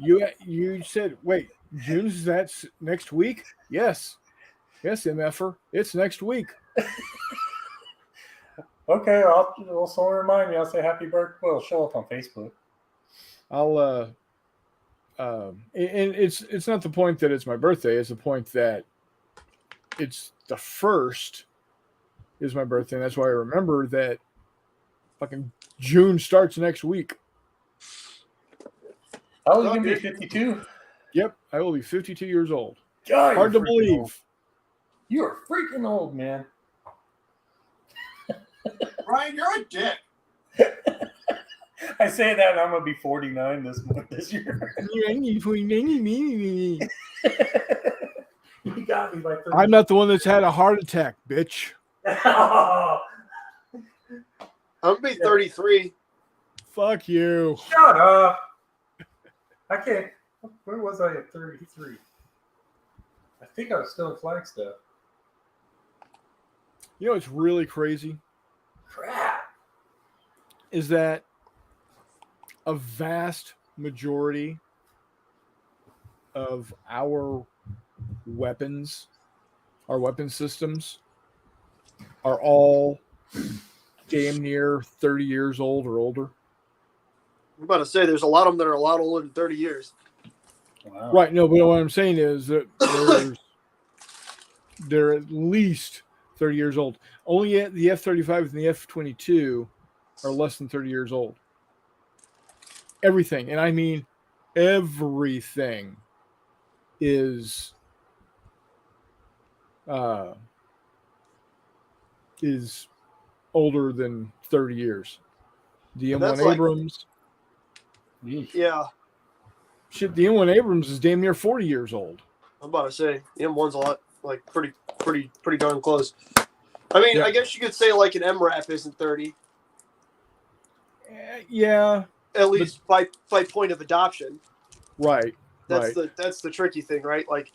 You said, wait, June's that's next week? Yes, MFer, it's next week. Okay, I'll someone remind me. I'll say happy birthday. Well, it'll show up on Facebook. I'll and it's not the point that it's my birthday. It's the point that it's the first is my birthday. And that's why I remember that fucking June starts next week. How old are you gonna be? 52. Yep, I will be 52 years old. God, Hard to you're freaking believe. old. You are freaking old, man. Brian, you're a dick. I say that, and I'm gonna be 49 this year. You got me by 30. I'm not the one that's had a heart attack, bitch. I'm gonna be 33. Fuck you. Shut up. I can't. Where was I at 33? I think I was still in Flagstaff. You know what's really crazy Crap. is that a vast majority of our weapons, our weapon systems, are all damn near 30 years old or older. I'm about to say there's a lot of them that are a lot older than 30 years. Wow. Right. No, but what I'm saying is that they're at least 30 years old. Only the F-35 and the F-22 are less than 30 years old. Everything, and I mean everything, is older than 30 years. The M1 Abrams. Yeah, Shit, the M1 Abrams is damn near 40 years old. I'm about to say the M1's a lot, like pretty darn close. I mean, Yeah. I guess you could say like an MRAP isn't 30, Yeah, at least by point of adoption. right. That's the tricky thing, right? Like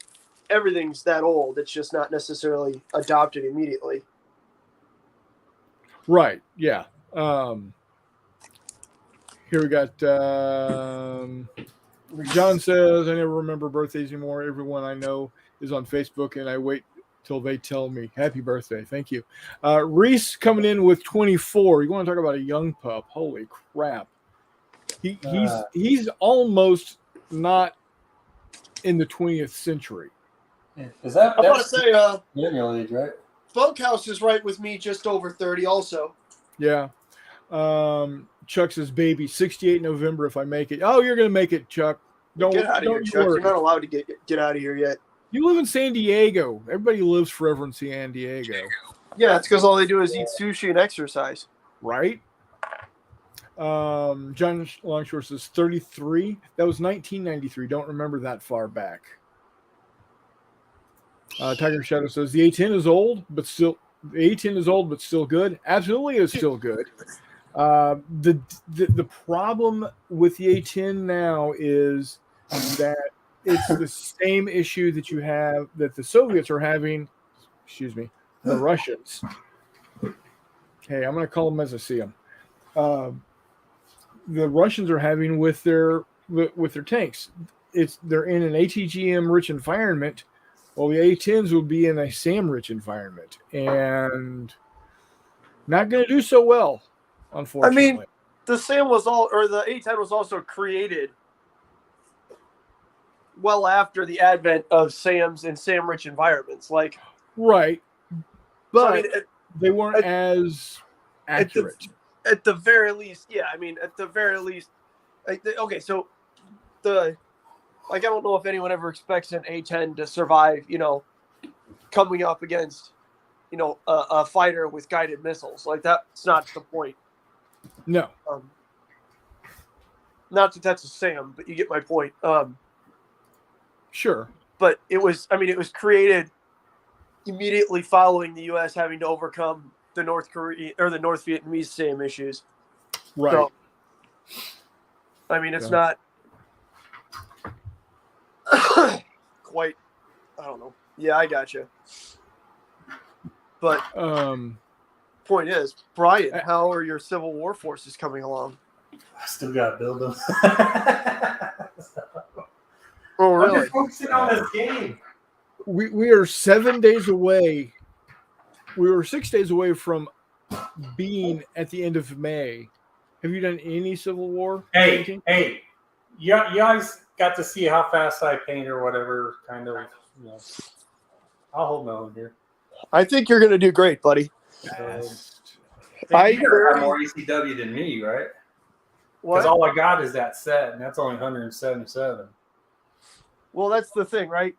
everything's that old. It's just not necessarily adopted immediately. Right. Yeah. Here we got John says, I never remember birthdays anymore. Everyone I know is on Facebook, and I wait till they tell me happy birthday. Thank you. Reese coming in with 24. You want to talk about a young pup? Holy crap. He's almost not in the 20th century. Is that? I'm about to say, millennial age, right? Bunkhouse is right with me, just over 30 also. Yeah. Chuck says, baby, 68 November if I make it. Oh, you're going to make it, Chuck. Get out of here, Chuck. You're not allowed to get out of here yet. You live in San Diego. Everybody lives forever in San Diego. Yeah, it's because all they do is eat sushi and exercise. Right? John Longshore says 33. That was 1993. Don't remember that far back. Tiger Shadow says the A10 is old, but still good. Absolutely, is still good. The problem with the A10 now is that it's the same issue that the Soviets are having. Excuse me, the Russians. Hey, I'm going to call them as I see them. The Russians are having with their tanks. They're in an ATGM rich environment. Well, the A10s will be in a SAM rich environment and not going to do so well, unfortunately. I mean, the SAM the A10 was also created well after the advent of SAMs and SAM rich environments. Like, right. But so, I mean, they weren't as accurate. At the very least, yeah. I mean, at the very least, okay. So I don't know if anyone ever expects an A10 to survive, coming up against, a fighter with guided missiles. Like, that's not the point. No. Not that that's a SAM, but you get my point. Sure. But it was created immediately following the U.S. having to overcome the North Korea or the North Vietnamese SAM issues. Right. So, I mean, it's not quite, I don't know. Yeah, I got you. But point is, Brian, how are your Civil War forces coming along? I still got to build them. Oh, I'm really? just focusing on this game. We are 7 days away. We were 6 days away from being at the end of May. Have you done any Civil War painting? Hey, you guys got to see how fast I paint or whatever kind of. You know, I'll hold my own here. I think you're going to do great, buddy. Fast. Hey, you gotta have more ECW than me, right? Because What? all I got is that set, and that's only 177. Well, that's the thing, right?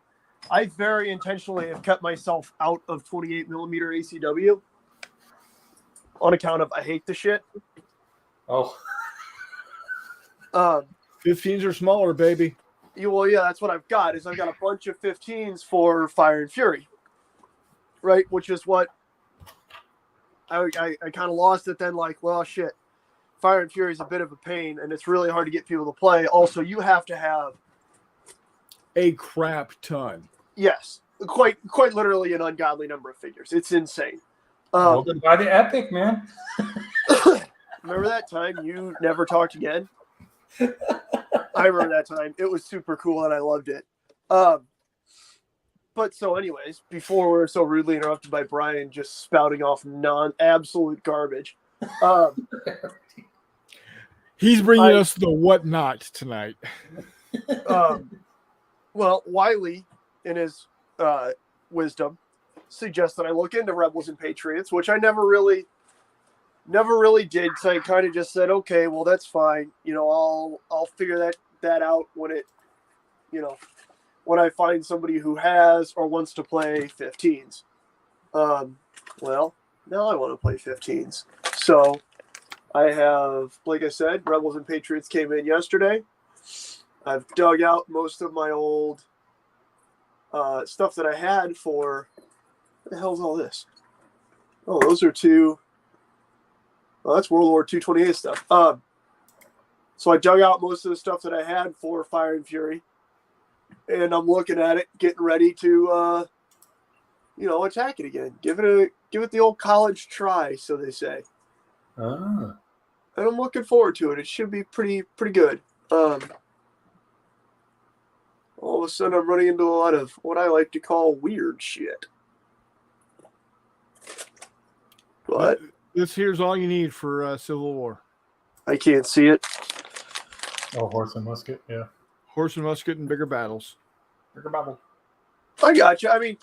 I very intentionally have kept myself out of 28 millimeter ACW on account of I hate the shit. Oh, 15s are smaller, baby. Well, yeah, that's what I've got. Is I've got a bunch of 15s for Fire and Fury, right? Which is what I kind of lost it. Then, like, well, shit, Fire and Fury is a bit of a pain, and it's really hard to get people to play. Also, you have to have a crap ton. Yes, quite literally an ungodly number of figures. It's insane. well, then buy the Epic, man. Remember that time you never talked again? I remember that time. It was super cool and I loved it. But so anyways, before we're so rudely interrupted by Brian just spouting off absolute garbage. He's bringing us the whatnot tonight. Well, Wiley, in his wisdom, suggests that I look into Rebels and Patriots, which I never really did. So I kind of just said, okay, well, that's fine. You know, I'll figure that out when it, you know, when I find somebody who has or wants to play 15s. Well, now I want to play 15s. So I have, like I said, Rebels and Patriots came in yesterday. I've dug out most of my old stuff that I had for. What the hell's all this? Oh, those are two. Well, that's World War II 28 stuff. So I dug out most of the stuff that I had for Fire and Fury, and I'm looking at it, getting ready to, attack it again. Give it the old college try, so they say. And I'm looking forward to it. It should be pretty good. All of a sudden, I'm running into a lot of what I like to call weird shit. But this here's all you need for Civil War. I can't see it. Oh, horse and musket, yeah. Horse and musket and bigger battles. Bigger battle. I got you. I mean,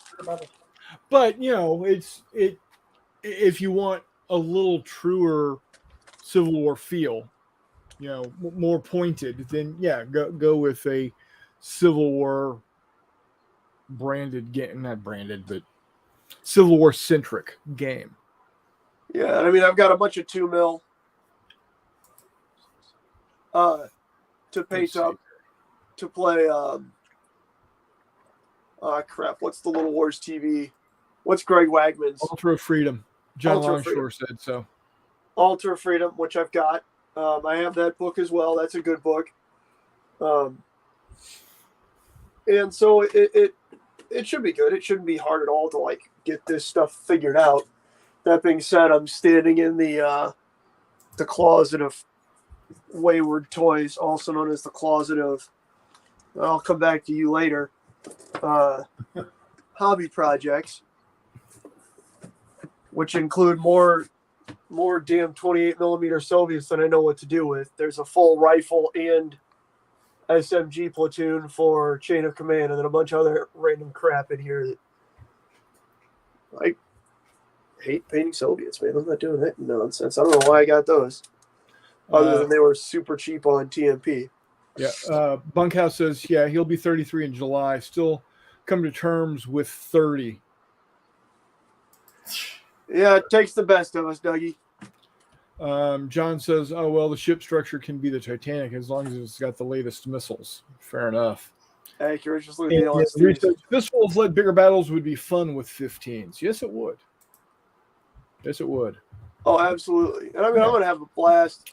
but you know, it. If you want a little truer Civil War feel, you know, more pointed, then yeah, go with a Civil War branded game, not branded, but Civil War centric game. Yeah, I mean, I've got a bunch of 2 mil to paint up to play. Crap! What's the Little Wars TV? What's Greg Wagman's? Altar of Freedom. John Altar of Longshore Freedom. said so. Altar of Freedom, which I've got. I have that book as well. That's a good book. And so it should be good. It shouldn't be hard at all to like get this stuff figured out. That being said, I'm standing in the closet of wayward toys, also known as the closet of. I'll come back to you later. Hobby projects, which include more damn 28 millimeter Soviets than I know what to do with. There's a full rifle and SMG platoon for Chain of Command, and then a bunch of other random crap in here that I hate painting Soviets, man. I'm not doing that nonsense. I don't know why I got those. Other than they were super cheap on TMP. Yeah. Bunkhouse says, yeah, he'll be 33 in July. Still come to terms with 30. Yeah, it takes the best of us, Dougie. John says, oh, well, the ship structure can be the Titanic as long as it's got the latest missiles. Fair enough. Accurate. Just look at the LSDs. Research, this will let bigger battles would be fun with 15s. Yes, it would. Yes, it would. Oh, absolutely. And I mean, I'm going to have a blast.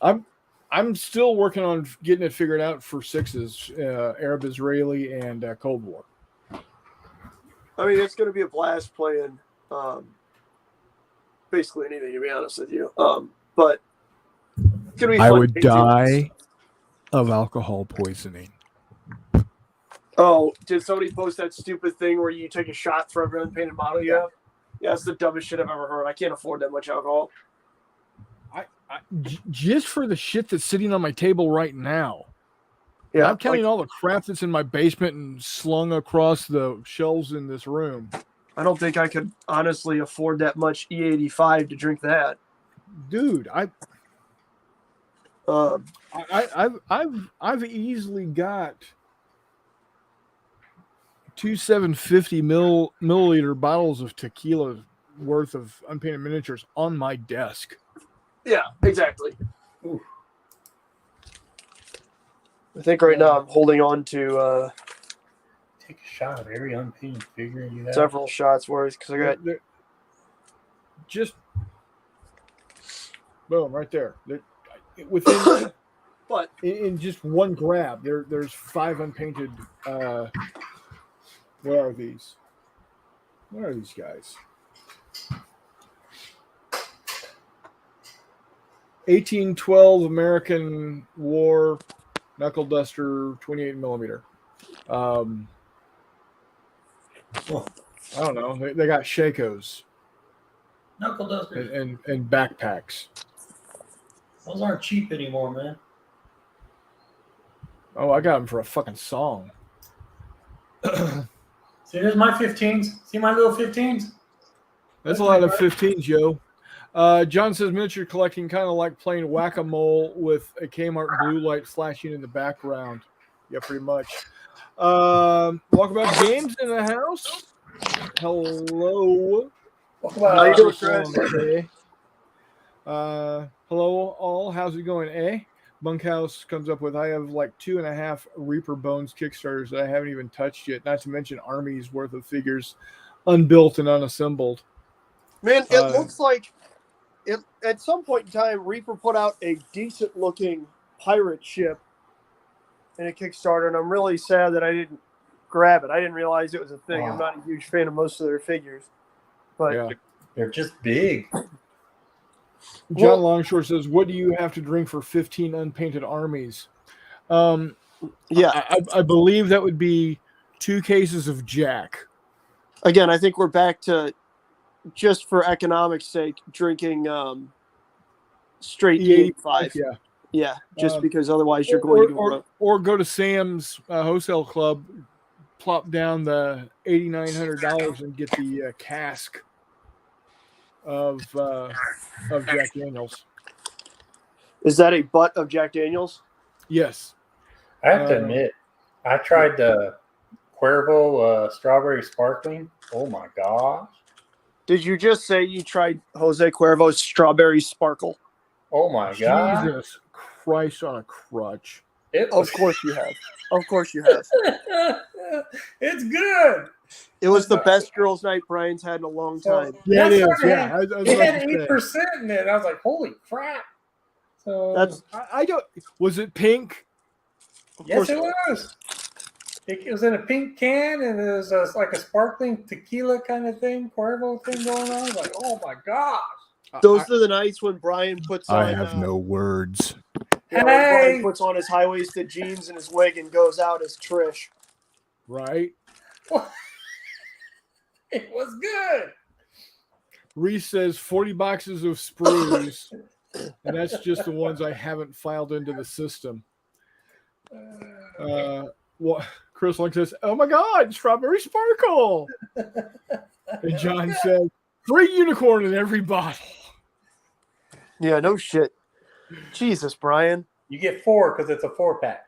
I'm still working on getting it figured out for 6s, Arab, Israeli, and Cold War. I mean, it's going to be a blast playing basically anything, to be honest with you. But it's going to be fun. I would die of alcohol poisoning. Oh, did somebody post that stupid thing where you take a shot for every unpainted bottle you have? Yeah, that's the dumbest shit I've ever heard. I can't afford that much alcohol. Just for the shit that's sitting on my table right now. Yeah, Not counting all the crap that's in my basement and slung across the shelves in this room. I don't think I could honestly afford that much E85 to drink that. Dude, Um, I've easily got 750 milliliter bottles of tequila worth of unpainted miniatures on my desk. yeah, exactly. Ooh. I think right now I'm holding on to Take a shot of every unpainted figure you have. several shots worth because I got Just boom right there. Within but in just one grab, there's 5 unpainted. What are these? What are these guys? 1812 American War knuckle duster, 28 millimeter. I don't know. They got Shakos Knuckle dusters. and backpacks. Those aren't cheap anymore, man. Oh, I got them for a fucking song. See, there's my 15s. See my little 15s? That's a lot of 15s, Joe. John says miniature collecting kind of like playing whack-a-mole with a Kmart blue light flashing in the background. Yeah, pretty much. Walk about games in the house. Hello. how you doing, Chris? Hello all. How's it going? Bunkhouse comes up with I have like 2.5 Reaper Bones Kickstarters that I haven't even touched yet. Not to mention armies worth of figures, unbuilt and unassembled. Man, it looks like it at some point in time Reaper put out a decent looking pirate ship in a Kickstarter, and I'm really sad that I didn't grab it. I didn't realize it was a thing. I'm not a huge fan of most of their figures, but Yeah. They're just big. John Longshore says, "What do you have to drink for 15 unpainted armies?" Yeah, I believe that would be 2 cases of Jack. again, I think we're back to just for economics' sake drinking straight E85. Yeah, just because otherwise you're going to or go to Sam's wholesale club, plop down the $8,900 and get the cask of Jack Daniels. Is that a butt of Jack Daniels? Yes. I have to admit, I tried the Cuervo strawberry sparkling. Oh my gosh. Did you just say you tried Jose Cuervo's strawberry sparkle? Oh my god. Jesus Christ on a crutch. Of course you have. Of course you have. It's good. It was the best girls' night Brian's had in a long time. Yeah, it is. Yeah, It had 8% in it. I was like, holy crap. So That's I don't. Was it pink? yes, it was. It was in a pink can, and it was like a sparkling tequila kind of thing, Cuervo thing going on. I was like, oh my gosh. those are the nights when Brian puts on. I have no words. Yeah, when Brian puts on his high-waisted jeans and his wig and goes out as Trish. Right. It was good. Reese says 40 boxes of sprues, and that's just the ones I haven't filed into the system. What Chris Link says, "Oh my God, strawberry sparkle!" And John says, 3 unicorn in every bottle. Yeah, no shit. Jesus, Brian. You get 4 because it's a 4-pack.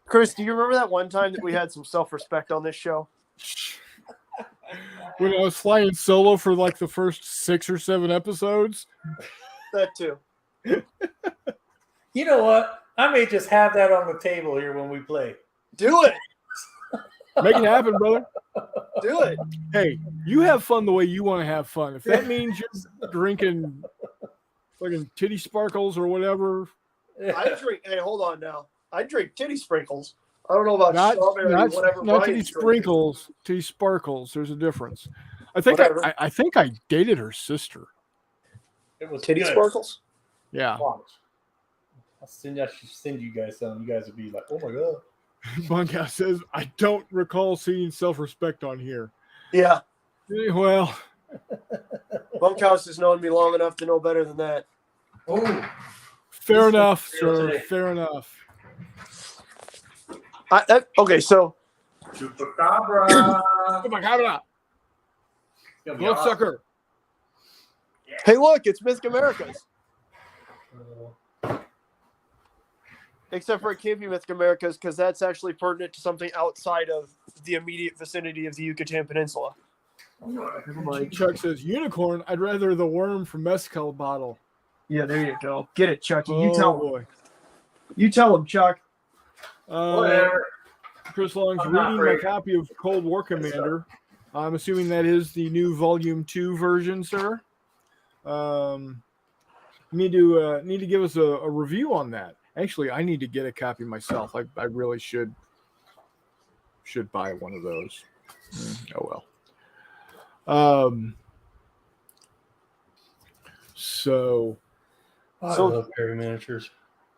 Chris, do you remember that one time that we had some self-respect on this show? When I was flying solo for like the first 6 or 7 episodes. That too. You know what? I may just have that on the table here when we play. Do it. Make it happen, brother. Do it. Hey, you have fun the way you want to have fun. If that means you're drinking fucking titty sparkles or whatever. I drink. Hey, hold on now. I drink titty sprinkles. I don't know about strawberry, whatever. Not titty sprinkles, titty sparkles. There's a difference. I think I think I dated her sister. It was titty good. sparkles. Yeah. Watch. I should send you guys some. You guys would be like, oh my God. Bunkhouse says, I don't recall seeing self-respect on here. Yeah. Well, Bunkhouse has known me long enough to know better than that. Oh, fair enough, real sir. today. Fair enough. Okay, so Chupacabra. Oh my God. Gonna be Bloodsucker. hey, look, it's Mythic Americas. awesome. Except for it can't be Mythic Americas because that's actually pertinent to something outside of the immediate vicinity of the Yucatan Peninsula. Never mind. Chuck says, unicorn. I'd rather the worm from Mezcal bottle. Yeah, there you go. Get it, Chucky. Oh, You tell him. boy. You tell him, Chuck. Whatever. Chris Long's I'm not reading my afraid. copy of Cold War Commander. I'm assuming that is the new Volume 2 version, sir. Need to give us a review on that. Actually, I need to get a copy myself. I really should buy one of those. Oh well. So I So- love Perry miniatures.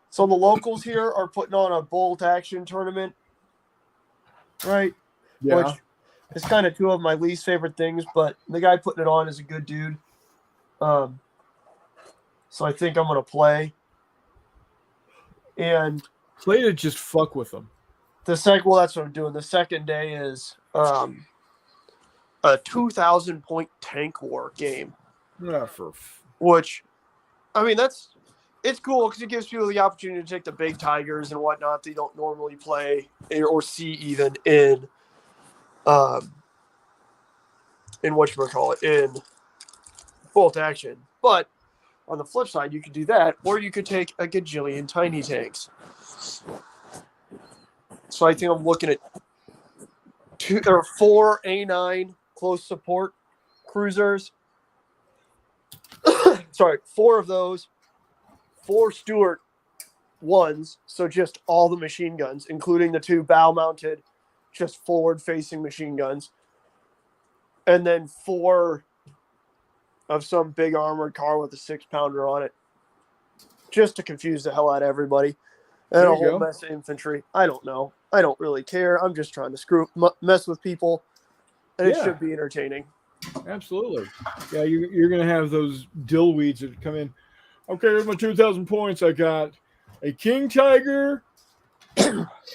So the locals here are putting on a bolt action tournament, right? yeah, Which is kind of two of my least favorite things, but the guy putting it on is a good dude. So I think I'm gonna play. And play to just fuck with them. that's what I'm doing. The second day is a 2,000 point tank war game, which, I mean, it's cool because it gives people the opportunity to take the big tigers and whatnot they don't normally play or see even in whatchamacallit, in bolt action. But on the flip side, you could do that, or you could take a gajillion tiny tanks. So I think I'm looking at 4 A9 close support cruisers. Sorry, 4 of those, 4 Stuart ones, so just all the machine guns, including the 2 bow-mounted, just forward-facing machine guns, and then 4 of some big armored car with a 6-pounder on it, just to confuse the hell out of everybody. And There a you whole go. mess of infantry. I don't know. I don't really care. I'm just trying to mess with people, and it Yeah. should be entertaining. Absolutely. Yeah, you're going to have those dillweeds that come in. Okay, here's my 2,000 points. I got a King Tiger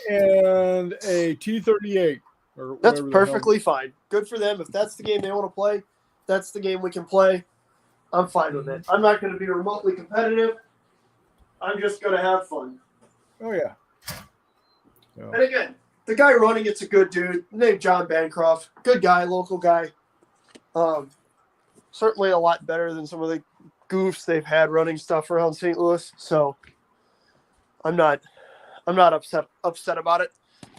and a T-38. Or That's whatever the hell. perfectly fine. Good for them. If that's the game they want to play, that's the game we can play. I'm fine with it. I'm not going to be remotely competitive. I'm just going to have fun. Oh, yeah. And again, the guy running it's a good dude named John Bancroft. Good guy, local guy. Certainly a lot better than some of the goofs they've had running stuff around St. Louis. So I'm not upset about it.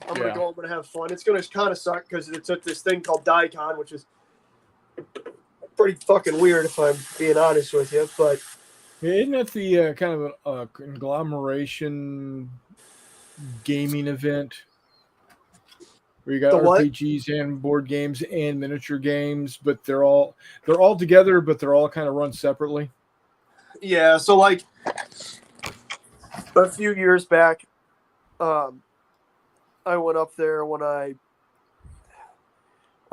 I'm gonna go. I'm gonna have fun. It's gonna kind of suck because it's at this thing called DICON, which is pretty fucking weird if I'm being honest with you. But Yeah, isn't that the kind of a conglomeration gaming event where you got The what? RPGs and board games and miniature games, but they're all together, but they're all kind of run separately? yeah, so like a few years back, I went up there when I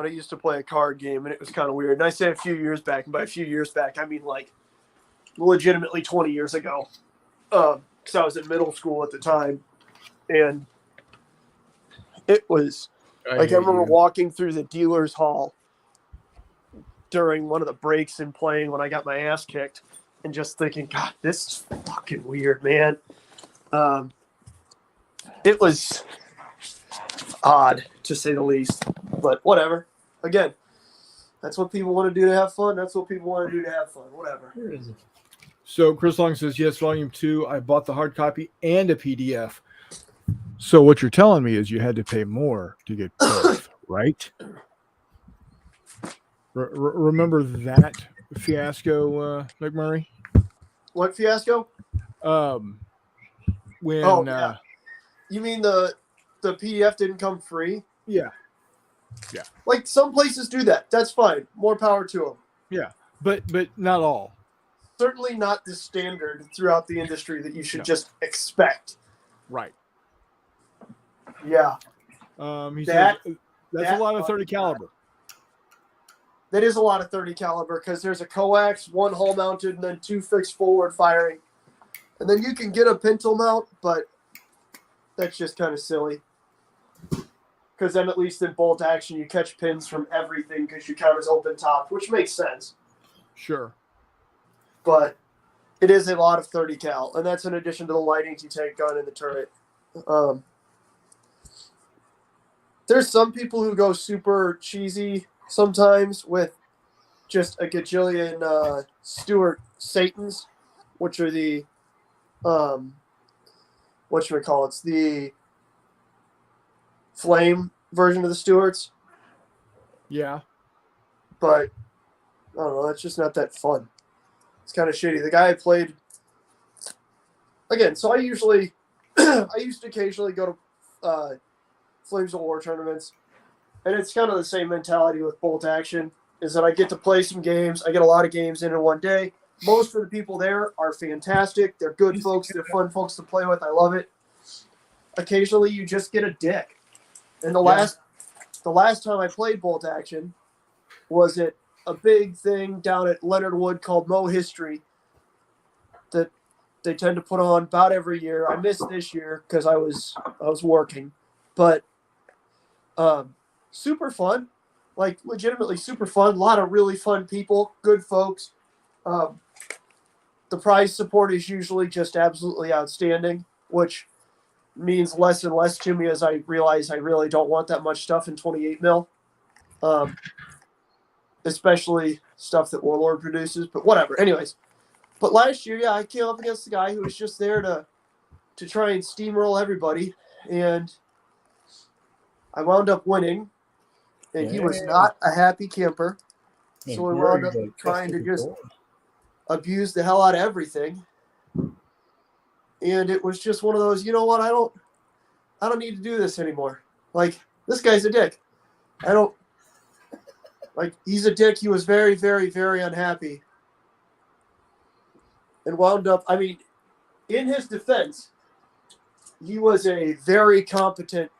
used to play a card game, and it was kind of weird. And I say a few years back, and by a few years back, I mean like legitimately 20 years ago, because I was in middle school at the time, and it was like I remember walking through the dealer's hall during one of the breaks and playing when I got my ass kicked, and just thinking, God, this is fucking weird, man. It was odd, to say the least, but whatever. Again, that's what people want to do to have fun. That's what people want to do to have fun. Whatever. Where is it? So Chris Long says, yes, volume 2. I bought the hard copy and a PDF. So what you're telling me is you had to pay more to get both, right? Remember that fiasco, McMurray? What fiasco? When yeah. You mean the PDF didn't come free? Yeah. Like some places do that. That's fine. More power to them. Yeah, but not all. Certainly not the standard throughout the industry that you should No. just expect. Right. Yeah. He That- says that's a lot of 30 caliber. That is a lot of 30 caliber because there's a coax, one hull mounted, and then 2 fixed forward firing. And then you can get a pintle mount, but that's just kind of silly. Because then at least in bolt action, you catch pins from everything because you count as open top, which makes sense. Sure. But it is a lot of 30 cal, and that's in addition to the light anti-tank gun in the turret. There's some people who go super cheesy sometimes with just a gajillion Stuart Satans, which are the whatchamacallits, the flame version of the Stuarts. Yeah. But I don't know, that's just not that fun. It's kind of shitty. The guy I played again, so I used to occasionally go to Flames of War tournaments, and it's kind of the same mentality with bolt action, is that I get to play some games. I get a lot of games in one day. Most of the people there are fantastic. They're good folks. They're fun folks to play with. I love it. Occasionally, you just get a dick. And the last time I played bolt action was at a big thing down at Leonard Wood called Mo History that they tend to put on about every year. I missed this year because I was working, but super fun, like legitimately super fun. A lot of really fun people, good folks. The prize support is usually just absolutely outstanding, which means less and less to me as I realize I really don't want that much stuff in 28 mil. Especially stuff that Warlord produces, but whatever. Anyways, but last year, I came up against a guy who was just there to try and steamroll everybody, and I wound up winning, and he was not a happy camper, so we wound up trying to just abuse the hell out of everything, and it was just one of those, you know what, I don't need to do this anymore. Like, this guy's a dick. He's a dick. He was very, very, very unhappy. And wound up, in his defense, he was a very competent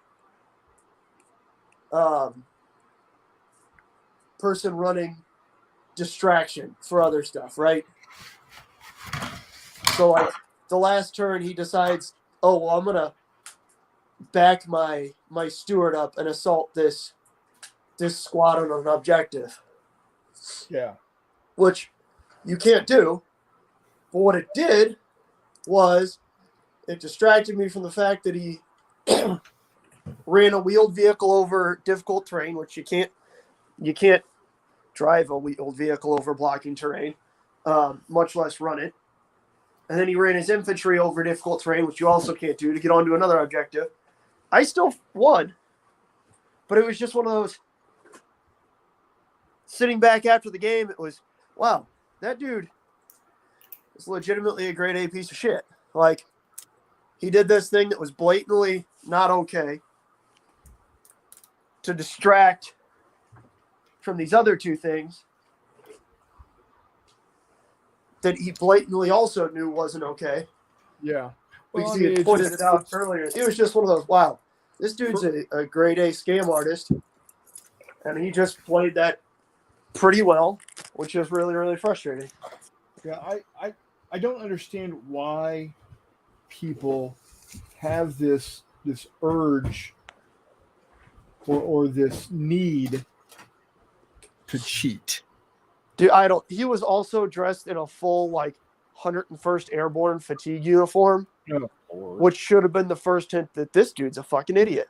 person running distraction for other stuff, right? So, the last turn, he decides, oh, well, I'm going to back my steward up and assault this squad on an objective. Yeah. Which you can't do. But what it did was it distracted me from the fact that he ran a wheeled vehicle over difficult terrain, which you can't drive a wheeled vehicle over blocking terrain, much less run it. And then he ran his infantry over difficult terrain, which you also can't do, to get onto another objective. I still won, but it was just one of those. Sitting back after the game, it was, wow, that dude is legitimately a grade A piece of shit. Like, he did this thing that was blatantly not okay to distract from these other two things that he blatantly also knew wasn't okay. Yeah. Because he had pointed it out earlier. It was just one of those, wow, this dude's a grade A scam artist, and he just played that pretty well, which is really, really frustrating. Yeah, I don't understand why people have this urge or this need to cheat. Dude, he was also dressed in a full 101st Airborne fatigue uniform, which should have been the first hint that this dude's a fucking idiot.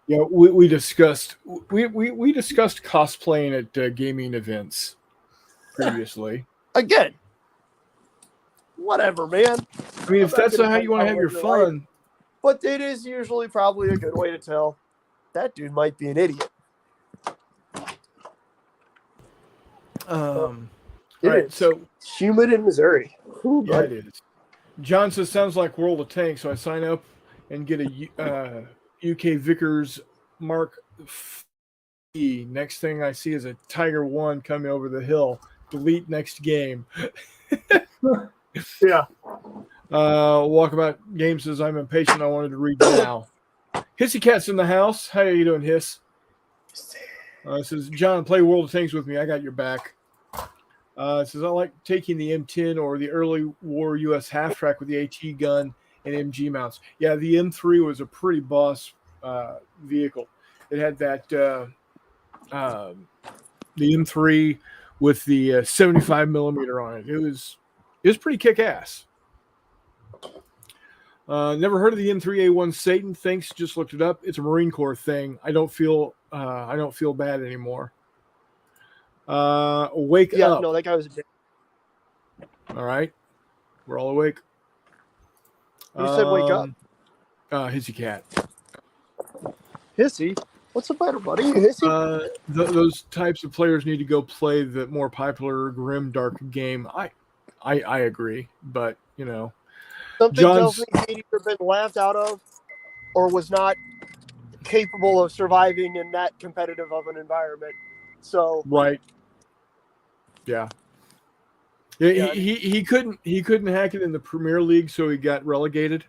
Yeah, we discussed cosplaying at gaming events previously. Again, whatever, man. I mean, if that's how you want to have your fun, but it is usually probably a good way to tell that dude might be an idiot. All right, so it's humid in Missouri. Ooh, yeah, it is. John says sounds like World of Tanks, so I sign up and get a UK Vickers Mark E. Next thing I see is a Tiger 1 coming over the hill. Delete next game. Yeah. Walkabout Game says I'm impatient. I wanted to read now. Hissy Cat's in the house. How are you doing, Hiss? It says, John, play World of Tanks with me. I got your back. It says, I like taking the M10 or the early war U.S. half-track with the AT gun and MG mounts. Yeah, the M3 was a pretty boss vehicle. It had that the M3 with the 75 millimeter on it. It was pretty kick-ass. Never heard of the M3A1 Satan. Thanks, just looked it up. It's a Marine Corps thing. I don't feel bad anymore. Wake up. No, that guy was a dick. All right, we're all awake. Who said wake up? Hissy Cat. Hissy? What's the matter, buddy? Hissy? Those types of players need to go play the more popular grim dark game. I agree, but you know, something tells me he'd either been laughed out of or was not capable of surviving in that competitive of an environment. So right, yeah. Yeah, he couldn't hack it in the Premier League, so he got relegated.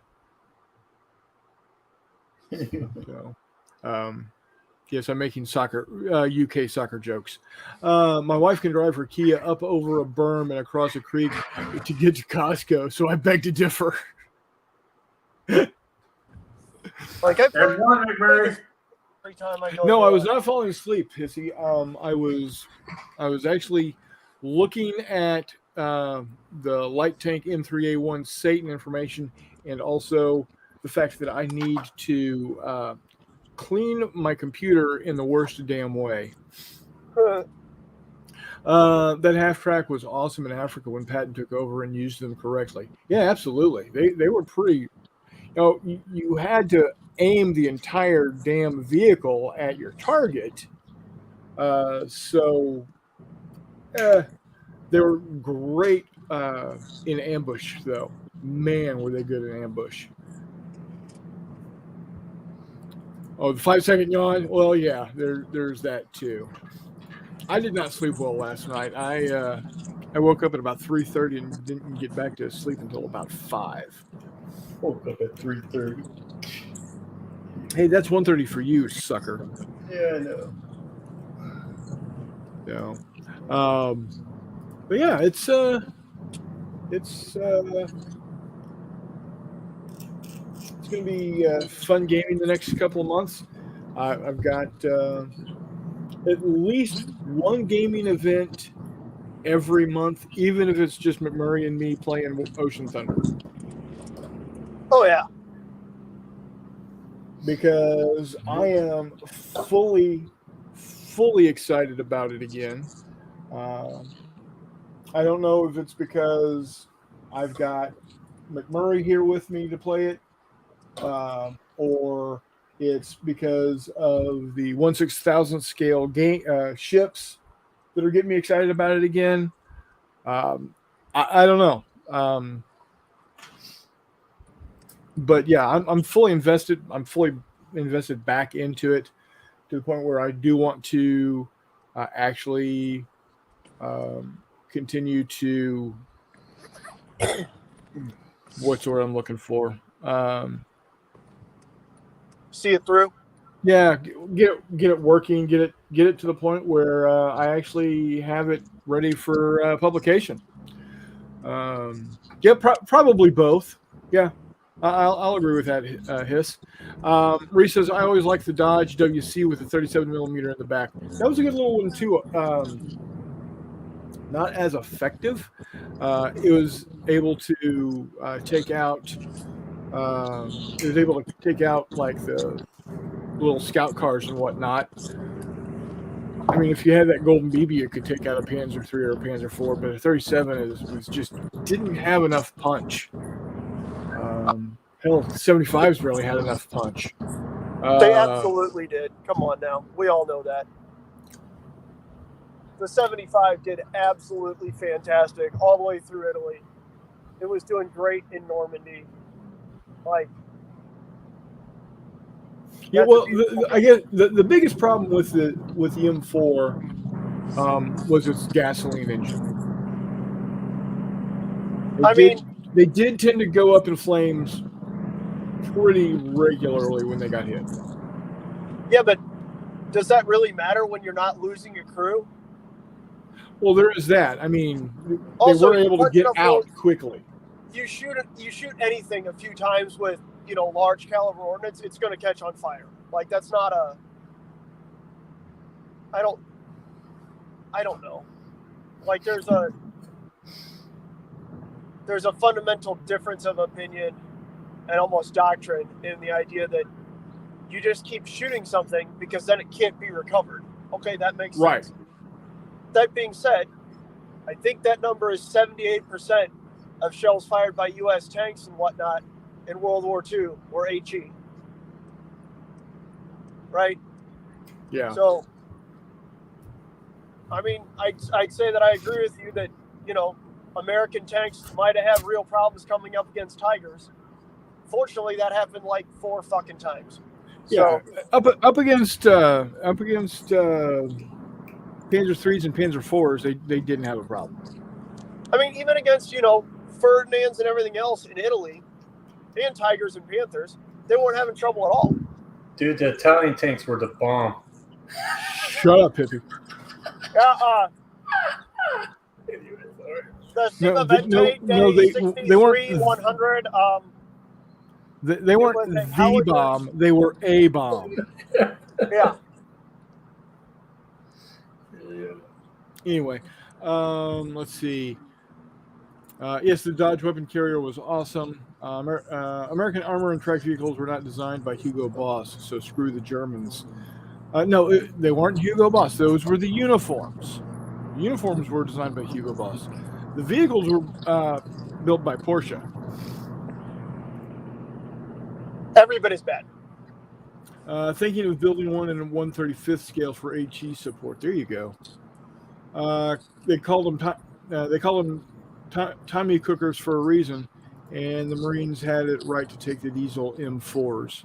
So, yes, I'm making UK soccer jokes. My wife can drive her Kia up over a berm and across a creek to get to Costco, so I beg to differ. Like There's one, McMurray. every time I go. No, I was not falling asleep, Hissy. I was actually looking at the light tank M3A1 Satan information, and also the fact that I need to clean my computer in the worst damn way. That half track was awesome in Africa when Patton took over and used them correctly. Yeah, absolutely. They were pretty. You know, you had to aim the entire damn vehicle at your target. They were great in ambush, though. Man, were they good in ambush. Oh, the 5-second yawn? Well, yeah, there's that, too. I did not sleep well last night. I woke up at about 3:30 and didn't get back to sleep until about 5. Woke up at 3:30. Hey, that's 1:30 for you, sucker. Yeah, I know. Yeah. But yeah, it's going to be fun gaming the next couple of months. I've got at least one gaming event every month, even if it's just McMurray and me playing Ocean Thunder. Oh yeah, because I am fully excited about it again. I don't know if it's because I've got McMurray here with me to play it, or it's because of the 1/6000th scale game ships that are getting me excited about it again. I don't know. But yeah, I'm fully invested. I'm fully invested back into it to the point where I do want to actually continue to what's the word I'm looking for? see it through. Yeah, get it working, get it to the point where I actually have it ready for publication. Yeah, probably both. Yeah, I'll agree with that, Hiss. Reese says, I always like the Dodge WC with the 37 millimeter in the back. That was a good little one too. Not as effective. It was able to take out. It was able to take out like the little scout cars and whatnot. I mean, if you had that golden BB, it could take out a Panzer III or a Panzer IV, but a 37 was just didn't have enough punch. Hell, 75s barely had enough punch. They absolutely did. Come on now. We all know that. The 75 did absolutely fantastic all the way through Italy. It was doing great in Normandy. Like, yeah, well, I guess the biggest problem with the M4 was its gasoline engine. They did tend to go up in flames pretty regularly when they got hit. Yeah, but does that really matter when you're not losing your crew? Well, there is that. I mean, they Also, were able to get out quickly. You shoot anything a few times with, large caliber ordnance, it's going to catch on fire. Like, that's not a. I don't know. Like, there's a fundamental difference of opinion and almost doctrine in the idea that you just keep shooting something because then it can't be recovered. Okay, that makes Right. sense. That being said, I think that number is 78% of shells fired by U.S. tanks and whatnot in World War II were HE. Right? Yeah. So, I mean, I'd say that I agree with you that, American tanks might have had real problems coming up against Tigers. Fortunately, that happened like 4 fucking times. Yeah, so, up against Panzer IIIs and Panzer IVs, they didn't have a problem. I mean, even against Ferdinands and everything else in Italy, and Tigers and Panthers, they weren't having trouble at all. Dude, the Italian tanks were the bomb. Shut up, hippie. The Cima Vente they weren't 100. They weren't the bomb. They were a bomb. Yeah. Anyway, let's see. Yes, the Dodge weapon carrier was awesome. American armor and track vehicles were not designed by Hugo Boss, so screw the Germans. No, they weren't Hugo Boss. Those were the uniforms. The uniforms were designed by Hugo Boss. The vehicles were built by Porsche. Everybody's bad. Thinking of building one in 1/35th scale for HE support. There you go. They called them Tommy cookers for a reason, and the Marines had it right to take the diesel M4s.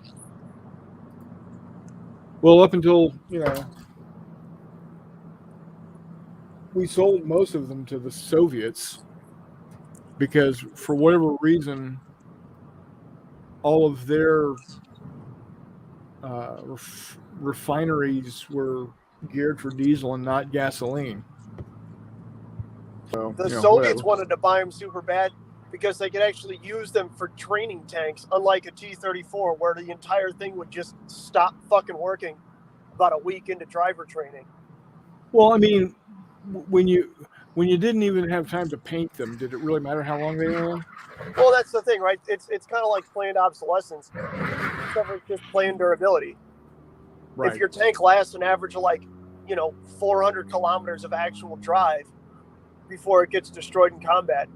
Well, up until we sold most of them to the Soviets because for whatever reason, all of their refineries were geared for diesel and not gasoline. So, the Soviets wanted to buy them super bad because they could actually use them for training tanks, unlike a T-34, where the entire thing would just stop fucking working about a week into driver training. Well, I mean, when you didn't even have time to paint them, did it really matter how long they were in? Well, that's the thing, right? It's kind of like planned obsolescence, except for just planned durability. Right. If your tank lasts an average of 400 kilometers of actual drive before it gets destroyed in combat,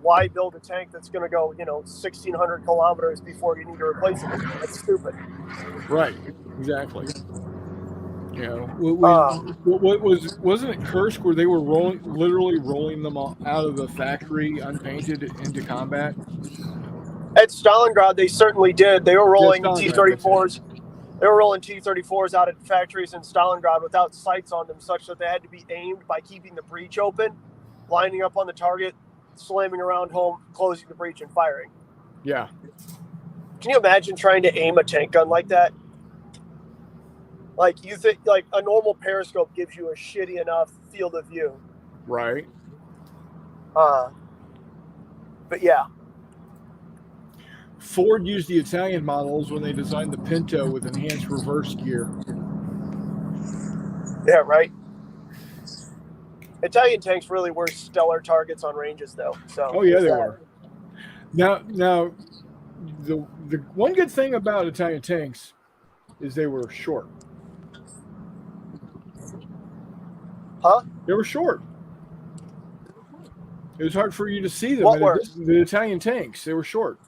why build a tank that's going to go 1,600 kilometers before you need to replace it? That's stupid. Right. Exactly. What wasn't it Kursk where they were literally rolling them out of the factory unpainted into combat? At Stalingrad, they certainly did. They were rolling T-34s. They were rolling T-34s out at factories in Stalingrad without sights on them, such that they had to be aimed by keeping the breech open, lining up on the target, slamming around home, closing the breech, and firing. Yeah. Can you imagine trying to aim a tank gun like that? Like, you think a normal periscope gives you a shitty enough field of view. Right. But yeah. Ford used the Italian models when they designed the Pinto with enhanced reverse gear. Yeah, right. Italian tanks really were stellar targets on ranges, though. So. Oh yeah, they were. Now, the one good thing about Italian tanks is they were short. Huh? They were short. It was hard for you to see them. What were? The Italian tanks, they were short.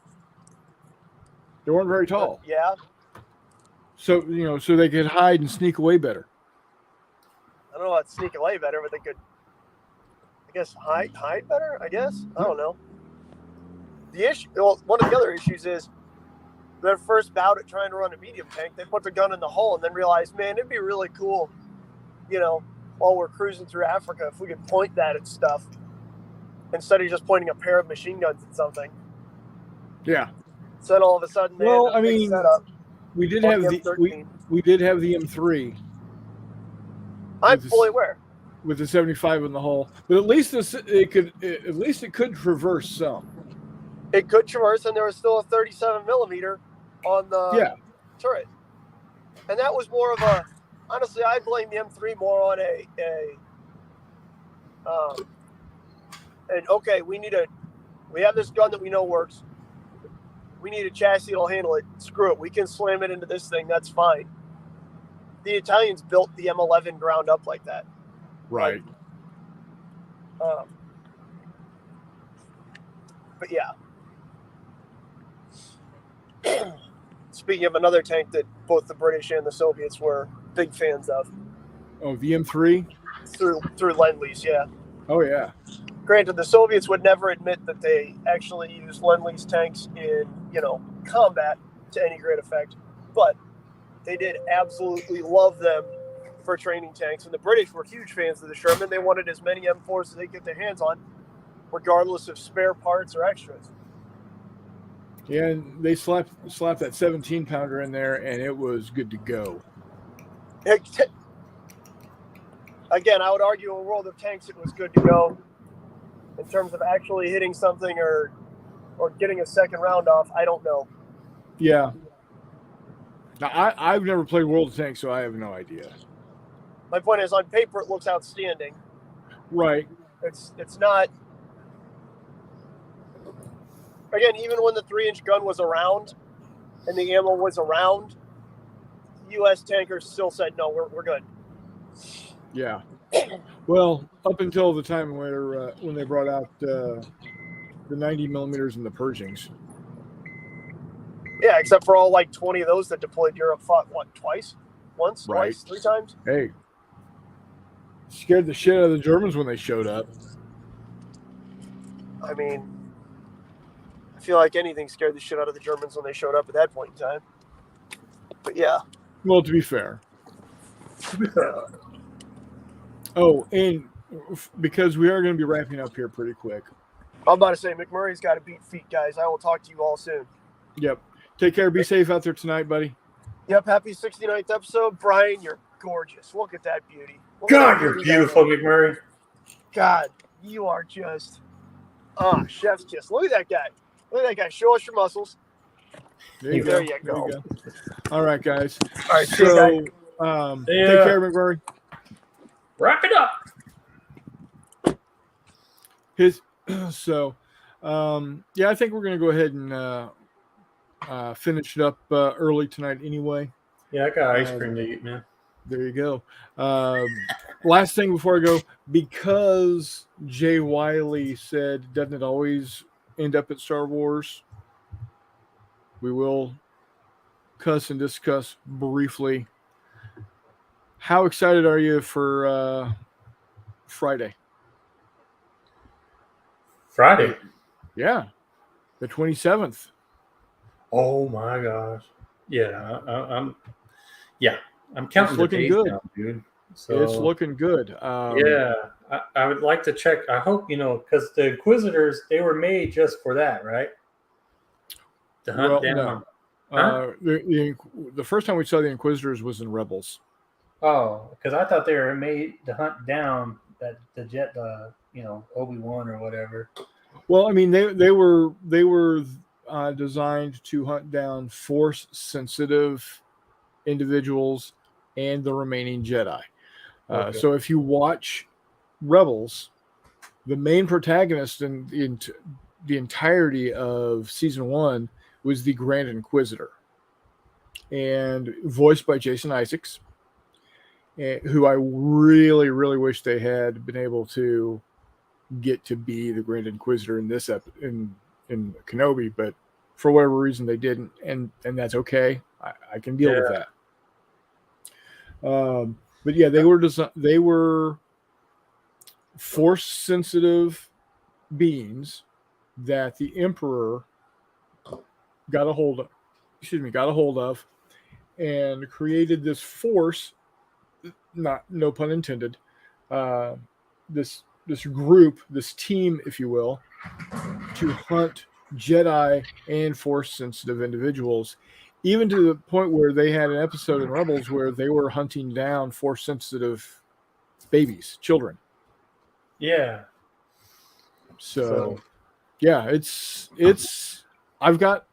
They weren't very tall. Yeah. So, so they could hide and sneak away better. I don't know about sneak away better, but they could, I guess, hide better, I guess. I don't know. One of the other issues is their first bout at trying to run a medium tank, they put the gun in the hole and then realized, man, it'd be really cool, while we're cruising through Africa, if we could point that at stuff instead of just pointing a pair of machine guns at something. Yeah. So then all of a sudden, they Well, had a I big mean, setup we did on have the the M13. we did have the M3 I'm with fully aware. with the 75 in the hull, but at least it could traverse some. It could traverse, and there was still a 37 millimeter on the Yeah. turret, and that was more of a. Honestly, I blame the M3 more on and okay, we have this gun that we know works. We need a chassis that'll handle it. Screw it, we can slam it into this thing. That's fine. The Italians built the M11 ground up like that. Right. But yeah. Speaking of another tank that both the British and the Soviets were big fans of. Oh, the M3 through Lend-Lease, yeah. Oh yeah. Granted, the Soviets would never admit that they actually used Lend-Lease tanks in, combat to any great effect, but they did absolutely love them for training tanks. And the British were huge fans of the Sherman. They wanted as many M4s as they could get their hands on, regardless of spare parts or extras. Yeah, and they slapped that 17 pounder in there, and it was good to go. Again, I would argue in a world of tanks, it was good to go. In terms of actually hitting something or getting a second round off, I don't know. Yeah. Now, I've never played World of Tanks, so I have no idea. My point is, on paper, it looks outstanding. Right. It's not. Again, even when the 3-inch gun was around and the ammo was around, U.S. tankers still said, no, we're good. Yeah. Well, up until the time where when they brought out the 90 millimeters and the Pershings. Yeah, except for all like 20 of those that deployed Europe fought, twice? Once? Right. Twice? 3 times? Hey. Scared the shit out of the Germans when they showed up. I mean, I feel like anything scared the shit out of the Germans when they showed up at that point in time. But yeah. Well, to be fair. Oh, and because we are going to be wrapping up here pretty quick. I'm about to say, McMurray's got to beat feet, guys. I will talk to you all soon. Yep. Take care. Be safe out there tonight, buddy. Yep. Happy 69th episode. Brian, you're gorgeous. Look at that beauty. God, you're beautiful, McMurray. God, you are just... chef's kiss. Look at that guy. Look at that guy. Show us your muscles. There you go. All right, guys. All right, so take care, McMurray. Wrap it up. I think we're going to go ahead and finish it up early tonight anyway. Yeah, I got ice cream to eat, man. There you go. Last thing before I go, because Jay Wiley said, doesn't it always end up at Star Wars? We will cuss and discuss briefly. How excited are you for Friday? Friday? Yeah. The 27th. Oh my gosh. Yeah, I'm counting the days now, dude. So it's looking good. I would like to check. I hope, because the Inquisitors, they were made just for that, right? To hunt down. No. Huh? The first time we saw the Inquisitors was in Rebels. Oh, because I thought they were made to hunt down the jet, Obi-Wan or whatever. Well, I mean, they were designed to hunt down Force-sensitive individuals and the remaining Jedi. Okay. So if you watch Rebels, the main protagonist in the entirety of season 1 was the Grand Inquisitor, and voiced by Jason Isaacs, who I really, really wish they had been able to get to be the Grand Inquisitor in this in Kenobi, but for whatever reason they didn't, and that's okay. I can deal with that. But yeah, they were Force sensitive beings that the Emperor got a hold of, and created this force. No pun intended. This group, this team, if you will, to hunt Jedi and Force sensitive individuals, even to the point where they had an episode in Rebels where they were hunting down Force sensitive babies, children. Yeah. So yeah, it's I've got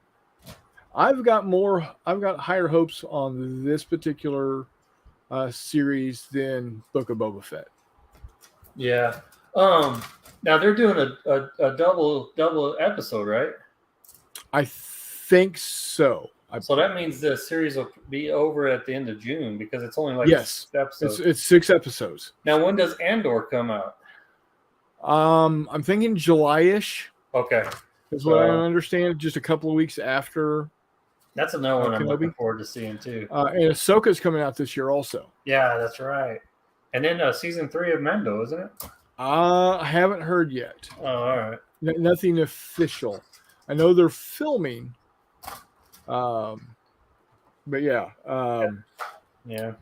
higher hopes on this particular series than Book of Boba Fett. Yeah. Now they're doing a double episode, right? I think so. So that means the series will be over at the end of June because it's only like Yes, 6 episodes. it's 6 episodes. Now, when does Andor come out? I'm thinking July-ish. Okay, Is what I understand. Just a couple of weeks after. that's another one I'm Kenobi. looking forward to seeing too. And Ahsoka's coming out this year also. Yeah, that's right. And then season 3 of Mando, isn't it? I haven't heard yet. Oh, all right. Nothing official. I know they're filming. But yeah. Yeah.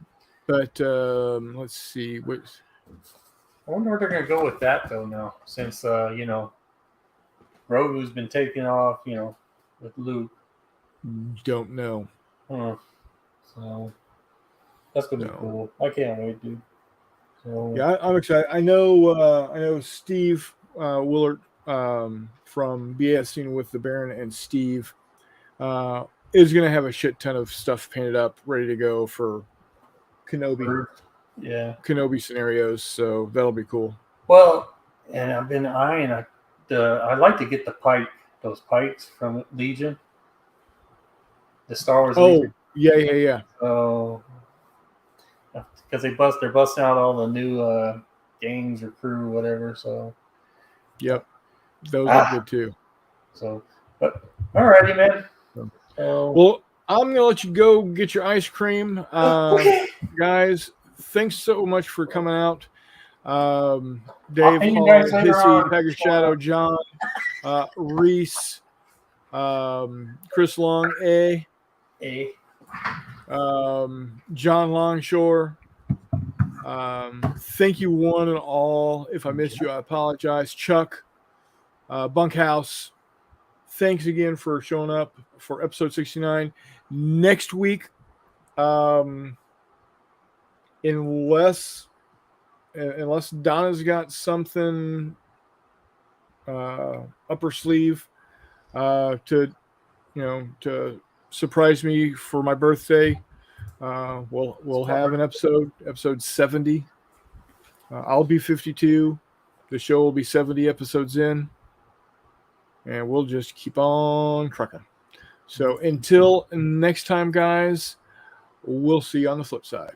But let's see. I wonder where they're going to go with that though now, since Grogu's been taken off, with Luke. Don't know. So that's gonna be cool. I can't wait, dude. So yeah, I'm excited. I know Steve Willard from BSing with the Baron and Steve is gonna have a shit ton of stuff painted up, ready to go for Kenobi. Yeah, Kenobi scenarios. So that'll be cool. Well, and I've been eyeing I'd like to get those pikes from Legion. The Star Wars Legion. Yeah. So, because they're busting out all the new gangs or crew, whatever. So, yep, those are good too. So, but alrighty, man. Well, I'm gonna let you go get your ice cream, okay. guys. Thanks so much for coming out. Dave, I'll Paul, guys later Hissy, on. Tiger Shadow, John, Reese, Chris Long, John Longshore. Thank you one and all. If I missed you, I apologize. Chuck, Bunkhouse, thanks again for showing up for episode 69. Next week, unless Donna's got something up her sleeve to surprise me for my birthday, we'll have an episode 70. I'll be 52. The show will be 70 episodes in, and we'll just keep on trucking. So until next time, guys, we'll see you on the flip side.